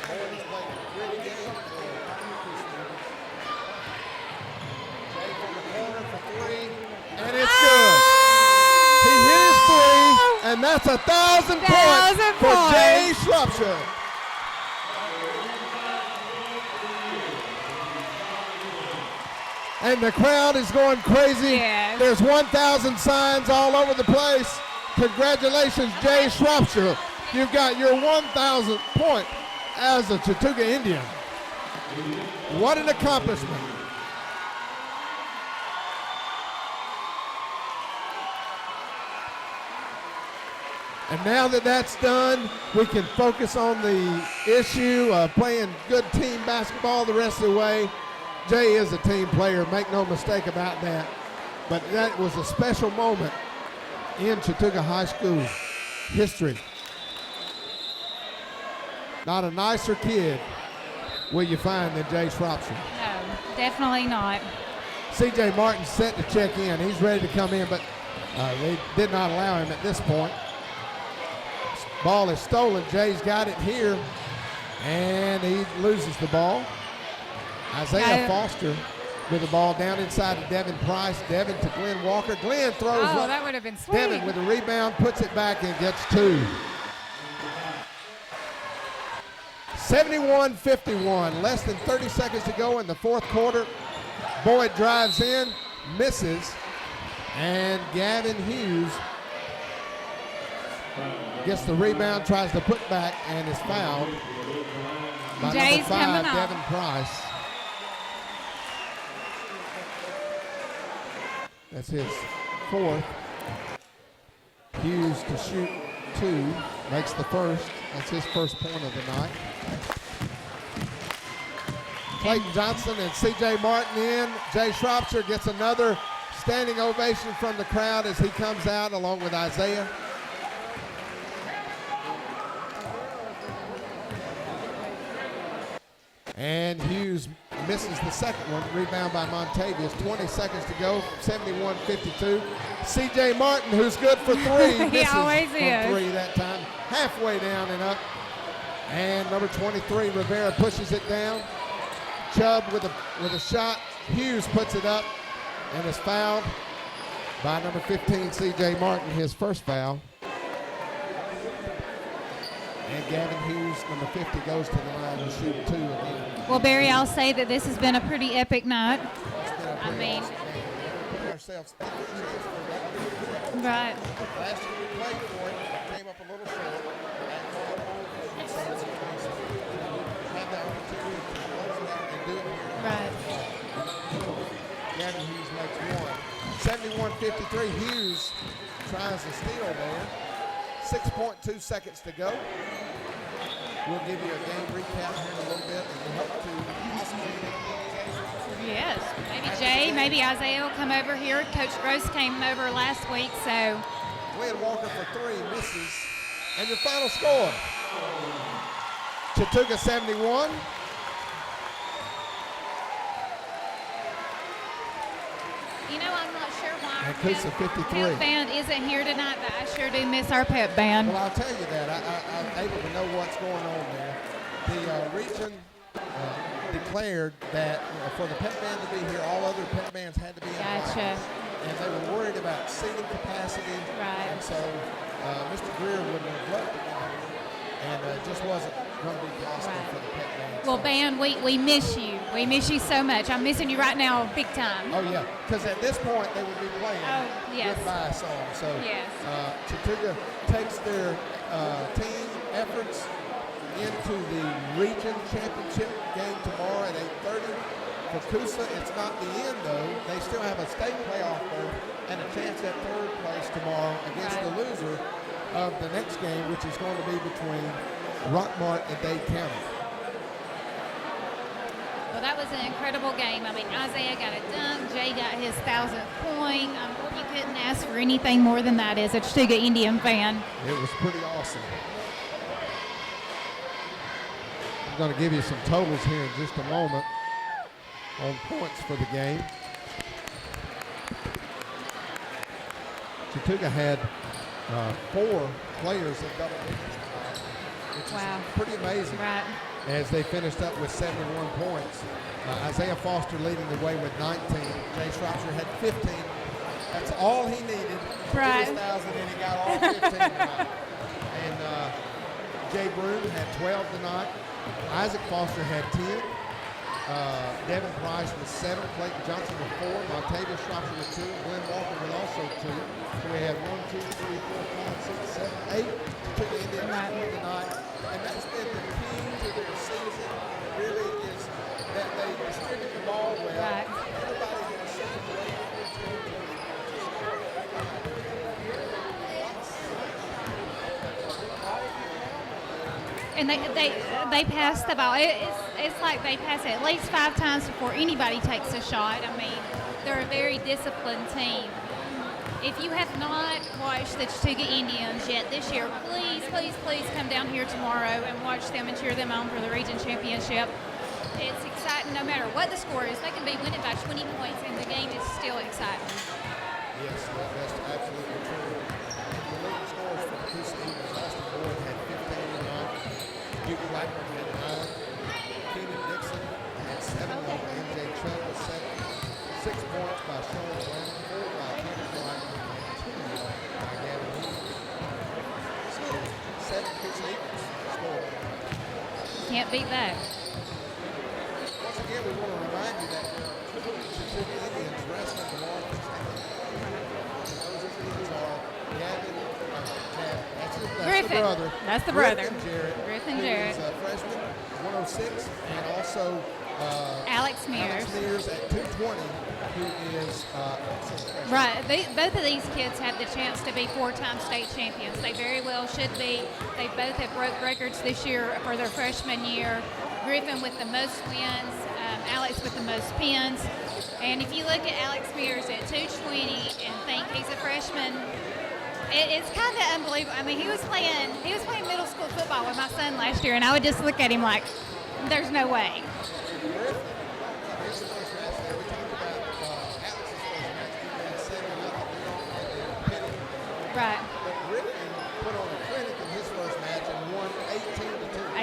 Boyd is playing a gritty game. Jay from the corner for 3, and it's good. He hit his 3, and that's 1,000 points for Jay Shropshire. And the crowd is going crazy. Yeah. There's 1,000 signs all over the place. Congratulations, Jay Shropshire. You've got your 1,000th point as a Chattooga Indian. What an accomplishment. And now that that's done, we can focus on the issue of playing good team basketball the rest of the way. Jay is a team player, make no mistake about that. But that was a special moment in Chattooga High School history. Not a nicer kid will you find than Jay Shropshire. No, definitely not. C.J. Martin set to check in. He's ready to come in, but they did not allow him at this point. Ball is stolen. Jay's got it here, and he loses the ball. Isaiah Foster with the ball down inside to Devin Price. Devin to Glenn Walker. Glenn throws Oh, up. that would have been sweet. Devin with the rebound, puts it back and gets two. 71-51, less than 30 seconds to go in the fourth quarter. Boyd drives in, misses, and Gavin Hughes gets the rebound, tries to put back, and is fouled by Jay's number 5, coming up. Devin Price. That's his fourth. Hughes to shoot 2, makes the first. That's his first point of the night. Clayton Johnson and C.J. Martin in. Jay Shropshire gets another standing ovation from the crowd as he comes out along with Isaiah. And Hughes misses the second one. Rebound by Montavious. 20 seconds to go. 71-52. C.J. Martin, who's good for 3. He misses always from is. 3 that time. Halfway down and up. And number 23, Rivera, pushes it down. Chubb with a shot. Hughes puts it up and is fouled by number 15, C.J. Martin, his first foul. And Gavin Hughes, number 50, goes to the line to shoot 2 again. Well, Barry, I'll say that this has been a pretty epic night. I mean, ourselves. right. Last year we played for it, came up a little short. Had the opportunity to close it out and do it here. Right. Gavin Hughes makes 1. 71-53. Hughes tries to steal there. 6.2 seconds to go. We'll give you a game recap here in a little bit, and we'll hope to possibly Yes. Maybe Jay, maybe Isaiah will come over here. Coach Gross came over last week, so. Glenn Walker for 3, misses. And your final score. Chattooga 71. You know, I'm not sure why And Coosa 53. pep band isn't here tonight, but I sure do miss our pep band. Well, I'll tell you that. I'm able to know what's going on there. The region declared that for the pep band to be here, all other pep bands had to be in Gotcha. practice. And they were worried about seating capacity. Right. And so Mr. Greer would have loved to be here. And it just wasn't going to be possible Right. for the pep band. Well, band, we miss you. We miss you so much. I'm missing you right now big time. Oh, yeah. Because at this point, they would be playing Oh, yes. goodbye song. So Yes. Chattooga takes their team efforts into the region championship game tomorrow at 8:30. For Coosa, it's not the end, though. They still have a state playoff berth and a chance at third place tomorrow against Right. the loser of the next game, which is going to be between Rockmart and Dade County. Well, that was an incredible game. I mean, Isaiah got a dunk. Jay got his 1,000th point. You couldn't ask for anything more than that as a Chattooga Indian fan. It was pretty awesome. I'm going to give you some totals here in just a moment on points for the game. Chattooga had 4 players in double digits, which Wow. is pretty amazing. Right. As they finished up with 71 points. Isaiah Foster leading the way with 19. Jay Shropshire had 15. That's all he needed. Right. 1,000, and he got all 15 tonight. And Jay Broom had 12 tonight. Isaac Foster had 10. Devin Price with 7. Clayton Johnson with 4. Montavious Shropshire with 2. Glenn Walker with also 2. So we had 1, 2, 3, 4, 5, 6, 7, 8 to the Indians Right. tonight. And that's been the key to their season, really, is that they distribute the ball well. Right. Everybody has such a great opportunity And they pass the ball. It's like they pass it at least 5 times before anybody takes a shot. I mean, they're a very disciplined team. If you have not watched the Chattooga Indians yet this year, please, please, please come down here tomorrow and watch them and cheer them on for the region championship. It's exciting no matter what the score is. They can be winning by 20 points and the game is still exciting. Yes, that's absolutely true. The leading scores for the Coosa Eagles, Austin Boyd had 15 tonight. Duke Blackman had 9. Keenan Dixon had 7 on MJ Chuck with 6 points by Sean Brown, 4 by Keenan White, and 2 by Gavin Heath. So 7 Coosa Eagles scored. Can't beat that. Once again, we want to remind you that Chattooga Indians wrestling tomorrow. Those Indians are Gavin, that's the brother. That's the brother. Griffin Jarrett. Who is a freshman, 106, and also Alex Mears. Alex Mears at 220, who is right. Both of these kids have the chance to be 4-time state champions. They very well should be. They both have broke records this year for their freshman year. Griffin with the most wins, Alex with the most pins. And if you look at Alex Mears at 220 and think he's a freshman, it's kind of unbelievable. I mean, he was playing middle school football with my son last year, and I would just look at him like, there's no way. Right. But Griffin put on a clinic in his first match and won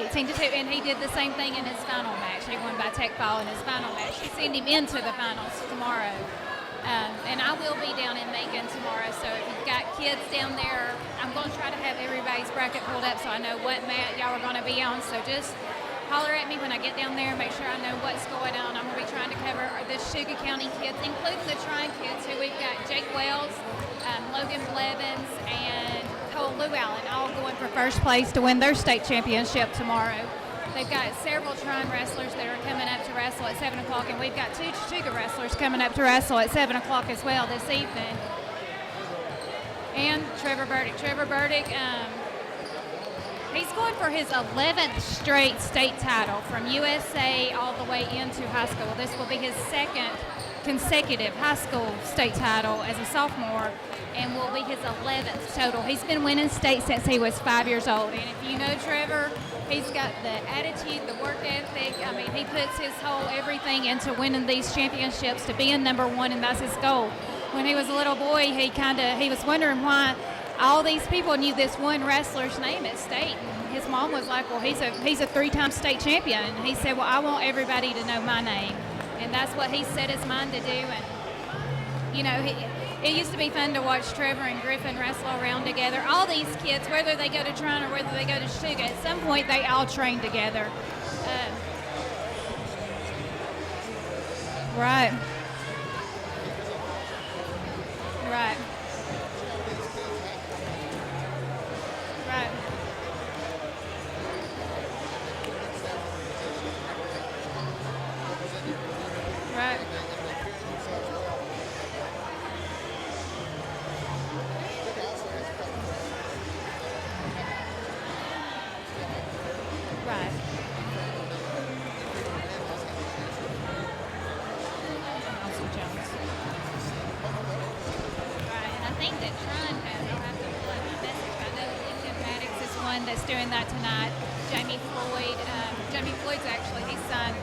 18-2. 18-2, and he did the same thing in his final match. He won by tech ball in his final match. He sent him into the finals tomorrow. And I will be down in Macon tomorrow, so if you've got kids down there, I'm going to try to have everybody's bracket pulled up so I know what mat y'all are going to be on. So just holler at me when I get down there, make sure I know what's going on. I'm going to be trying to cover the Chattooga County kids, including the Trine kids, who we've got Jake Wells, Logan Blevins, and Cole Llewellyn all going for first place to win their state championship tomorrow. They've got several Trine wrestlers that are coming up to wrestle at 7 o'clock, and we've got 2 Chattooga wrestlers coming up to wrestle at 7 o'clock as well this evening. And Trevor Burdick. Trevor Burdick, he's going for his 11th straight state title from USA all the way into high school. This will be his 2nd consecutive high school state title as a sophomore and will be his 11th total. He's been winning state since he was 5 years old. And if you know Trevor, he's got the attitude, the work ethic. I mean, he puts his whole everything into winning these championships to being number one, and that's his goal. When he was a little boy, he was wondering why all these people knew this one wrestler's name at state. And his mom was like, well, he's a 3-time state champion. And he said, well, I want everybody to know my name. And that's what he set his mind to do. And, you know, it used to be fun to watch Trevor and Griffin wrestle around together. All these kids, whether they go to Trine or whether they go to Chattooga, at some point they all train together. Right. Right. Right. Right. Right. Nelson Jones. Right, and I think that Trine has, I'll have to pull up my message. I know Lincoln Maddox is one that's doing that tonight. Jamie Floyd's actually, he's signed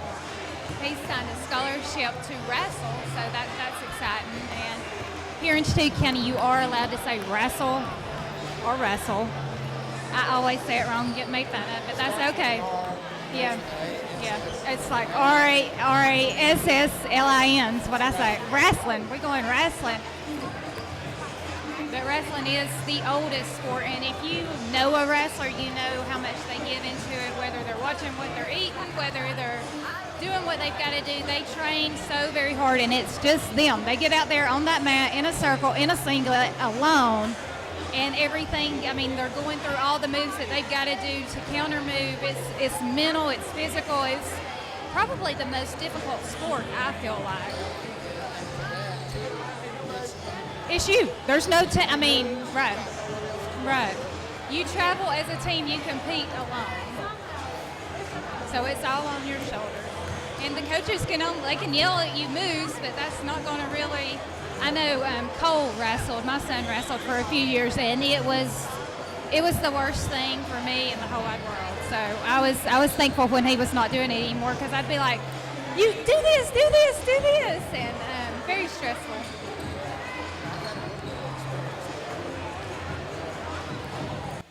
a scholarship to wrestle, so that's exciting. And here in Chattooga County, you are allowed to say wrestle or wrestle. I always say it wrong and get made fun of, but that's okay. Yeah. It's like R-A-S-S-L-I-N is what I say. Wrestling. We're going wrestling. But wrestling is the oldest sport, and if you know a wrestler, you know how much they give into it, whether they're watching what they're eating, whether they're doing what they've got to do. They train so very hard, and it's just them. They get out there on that mat in a circle, in a singlet, alone, and everything. I mean, they're going through all the moves that they've got to do to counter move. It's mental, it's physical. It's probably the most difficult sport, I feel like. It's you. There's no right. You travel as a team, you compete alone. So it's all on your shoulders. And the coaches can yell at you moves, but that's not going to really I know Cole wrestled. My son wrestled for a few years, and it was the worst thing for me in the whole wide world. So I was thankful when he was not doing it anymore, because I'd be like, you do this, and very stressful.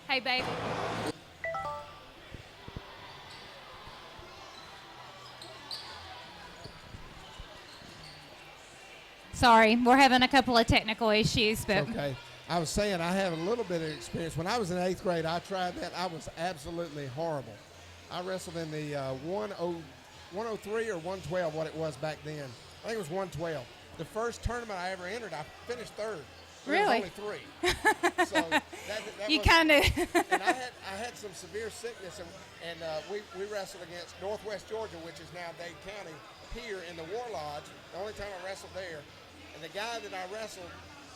Hey, baby. Sorry, we're having a couple of technical issues, but Okay. I was saying I have a little bit of experience. When I was in 8th grade, I tried that. I was absolutely horrible. I wrestled in the 103 or 112, what it was back then. I think it was 112. The first tournament I ever entered, I finished third. Really? There was only 3. So that you was, kind of. and I had some severe sickness, and we wrestled against Northwest Georgia, which is now Dade County, here in the War Lodge. The only time I wrestled there. And the guy that I wrestled,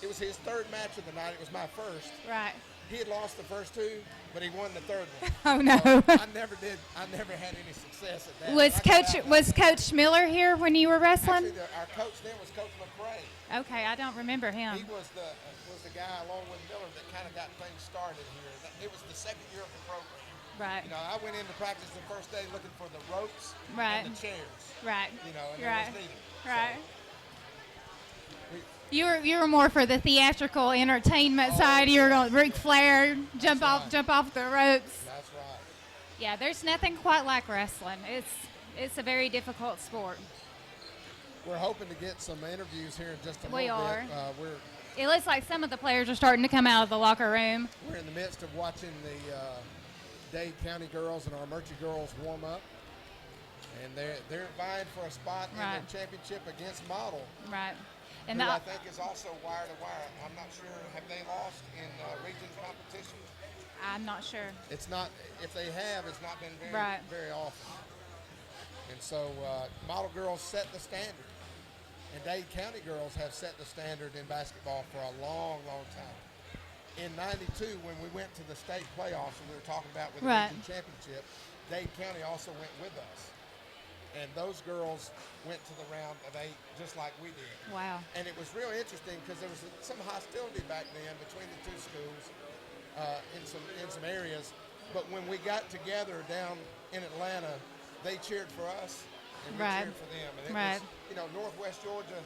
it was his third match of the night. It was my first. Right. He had lost the first 2, but he won the third one. Oh no. So I never had any success at that. Was Coach Miller here when you were wrestling? Actually, our coach then was Coach McRae. Okay, I don't remember him. He was the guy along with Miller that kind of got things started here. It was the second year of the program. Right. You know, I went into practice the first day looking for the ropes Right. and the chairs. Right. You know, and Right. there was neither. Right. You were more for the theatrical entertainment side. You were going Ric Flair, jump off the ropes. That's right. Yeah, there's nothing quite like wrestling. It's a very difficult sport. We're hoping to get some interviews here in just a We little are. bit. It looks like some of the players are starting to come out of the locker room. We're in the midst of watching the Dade County girls and our Murchie girls warm up, and they're vying for a spot Right. in the championship against Model. Right. And Who I think is also wire to wire. I'm not sure. Have they lost in regions competition? I'm not sure. It's not. If they have, it's not been very Right. very often. And so Model girls set the standard, and Dade County girls have set the standard in basketball for a long, long time. In '92, when we went to the state playoffs, and we were talking about with the Right. region championship, Dade County also went with us. And those girls went to the round of 8 just like we did. Wow. And it was really interesting because there was some hostility back then between the two schools in some areas. But when we got together down in Atlanta, they cheered for us and we Right. cheered for them. And it Right. was, Northwest Georgia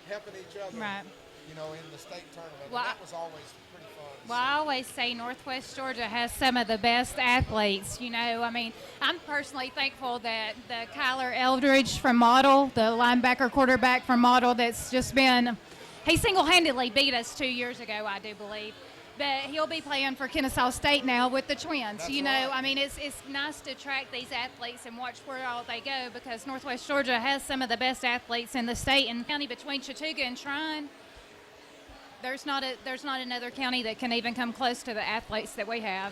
helping each other, Right. in the state tournament. Well, and that was always pretty fun. Well, I always say Northwest Georgia has some of the best athletes. I'm personally thankful that the Kyler Eldridge from Model, the linebacker quarterback from Model, he single-handedly beat us 2 years ago, I do believe. But he'll be playing for Kennesaw State now with the Twins. That's right. It's nice to track these athletes and watch where all they go, because Northwest Georgia has some of the best athletes in the state. And county between Chattooga and Trine, there's not another county that can even come close to the athletes that we have.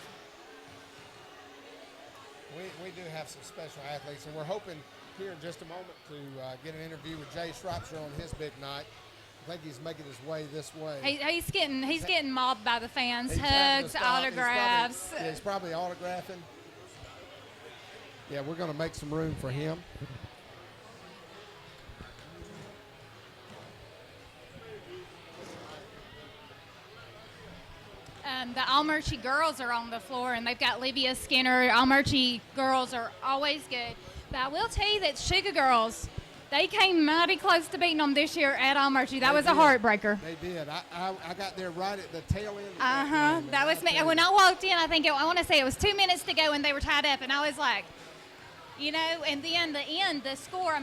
We do have some special athletes, and we're hoping here in just a moment to get an interview with Jay Shropshire on his big night. I think he's making his way this way. He's getting mobbed by the fans. He's having Hugs, to stop. autographs. He's probably autographing. Yeah, we're going to make some room for him. The Almurchie girls are on the floor, and they've got Livia Skinner. Almurchie girls are always good. But I will tell you that Sugar girls, they came mighty close to beating them this year at Almurchie. That was a heartbreaker. They did. I got there right at the tail end of Uh-huh. game, That was me. And when I walked in, I want to say it was 2 minutes to go, and they were tied up, and I was like, and then the score,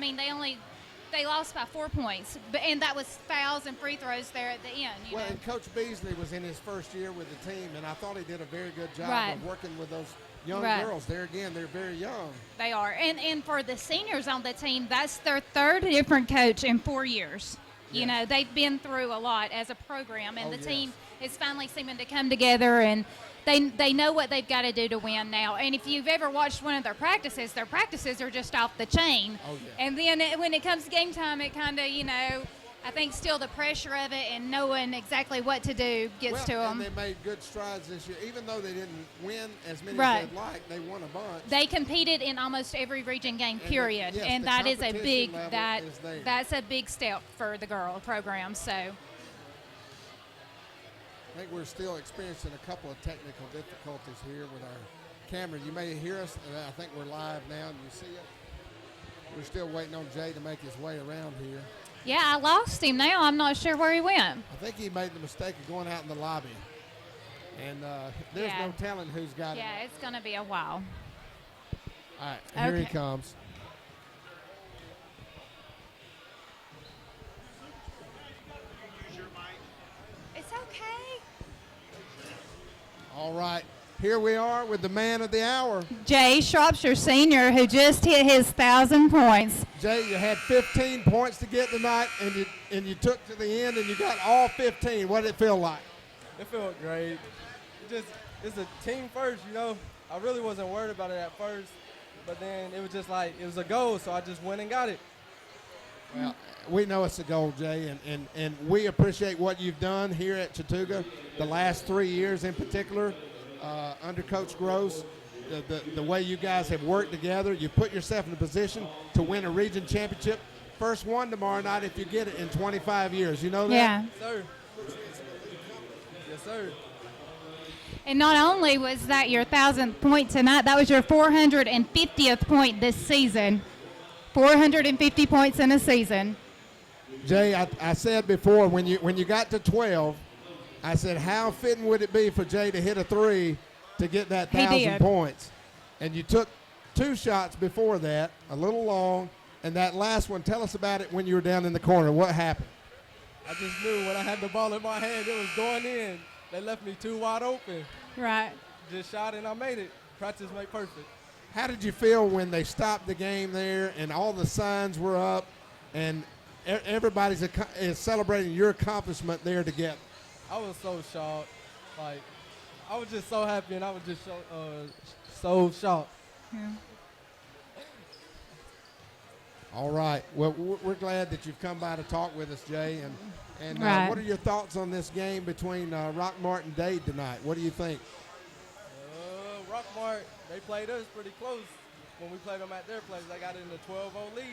they lost by 4 points, and that was fouls and free throws there at the end. Well, and Coach Beasley was in his first year with the team, and I thought he did a very good job Right. of working with those young Right. girls. There again, they're very young. They are. And for the seniors on the team, that's their third different coach in 4 years. Yes. They've been through a lot as a program, and Oh, the yes. team is finally seeming to come together, and they know what they've got to do to win now. And if you've ever watched one of their practices are just off the chain. Oh, yeah. And then when it comes to game time, it kind of, I think still the pressure of it and knowing exactly what to do gets to them. And they made good strides this year. Even though they didn't win as many Right. as they'd like, they won a bunch. They competed in almost every region game, period, yes, and the that is a competition big level is there. that's a big step for the girl program. So I think we're still experiencing a couple of technical difficulties here with our camera. You may hear us, and I think we're live now, and you see it. We're still waiting on Jay to make his way around here. Yeah, I lost him now. I'm not sure where he went. I think he made the mistake of going out in the lobby. And there's no telling who's got it. Yeah, it's going to be a while. All right, here he Okay. comes. It's okay. All right, here we are with the man of the hour. Jay Shropshire Sr., who just hit his 1,000 points. Jay, you had 15 points to get tonight, and you took to the end, and you got all 15. What did it feel like? It felt great. It's a team first, you know. I really wasn't worried about it at first, but then it was just like, it was a goal, so I just went and got it. Well, we know it's a goal, Jay, and we appreciate what you've done here at Chattooga the last 3 years in particular, under Coach Gross. The way you guys have worked together, you put yourself in a position to win a region championship. First one tomorrow night if you get it in 25 years. You know that? Yeah. Yes, sir. Yes, sir. And not only was that your 1,000th point tonight, that was your 450th point this season. 450 points in a season. Jay, I said before, when you got to 12, I said, how fitting would it be for Jay to hit a 3 to get that He 1,000 did. points? And you took 2 shots before that, a little long, and that last one, tell us about it when you were down in the corner. What happened? I just knew when I had the ball in my hand, it was going in. They left me too wide open. Right. Just shot and I made it. Practice make perfect. How did you feel when they stopped the game there and all the signs were up and everybody's is celebrating your accomplishment there together? I was so shocked. Like, I was just so happy and I was just so shocked. Yeah. All right. Well, we're glad that you've come by to talk with us, Jay. And Right. what are your thoughts on this game between Rockmart and Dade tonight? What do you think? Rockmart, they played us pretty close when we played them at their place. They got in the 12-0 lead.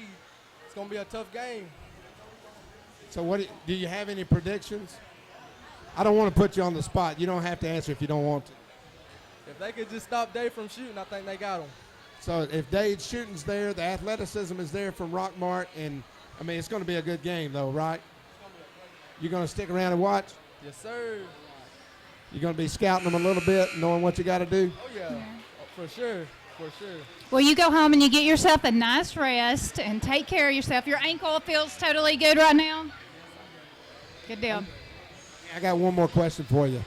It's going to be a tough game. So what do you have any predictions? I don't want to put you on the spot. You don't have to answer if you don't want to. If they could just stop Dave from shooting, I think they got him. So if Dade's shooting's there, the athleticism is there from Rockmart, and, I mean, it's going to be a good game, though, right? You're going to stick around and watch? Yes, sir. You're going to be scouting them a little bit, knowing what you got to do? Oh, yeah. For sure. For sure. Well, you go home and you get yourself a nice rest and take care of yourself. Your ankle feels totally good right now? Good deal. I got one more question for you.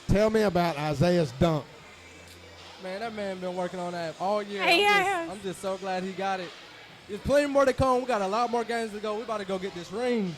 Tell me about Isaiah's dunk. Man, that man been working on that all year. Yeah. I'm just so glad he got it. There's plenty more to come. We got a lot more games to go. We about to go get this ring.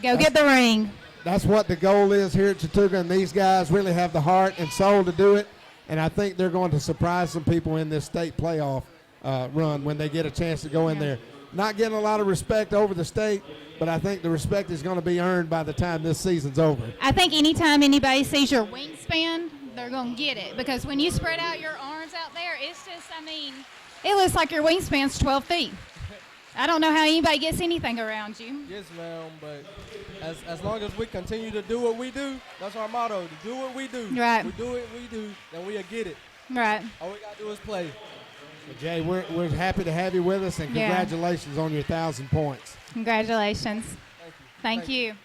Go get the ring. That's what the goal is here at Chattooga, and these guys really have the heart and soul to do it. And I think they're going to surprise some people in this state playoff run when they get a chance to go in there. Not getting a lot of respect over the state, but I think the respect is going to be earned by the time this season's over. I think anytime anybody sees your wingspan, they're going to get it. Because when you spread out your arms out there, it's just, I mean, it looks like your wingspan's 12 feet. I don't know how anybody gets anything around you. Yes, ma'am, but as long as we continue to do what we do, that's our motto, to do what we do. Right. We do what we do, then we'll get it. Right. All we got to do is play. Well, Jay, we're happy to have you with us, and Yeah. congratulations on your 1,000 points. Congratulations. Thank you. Thank you.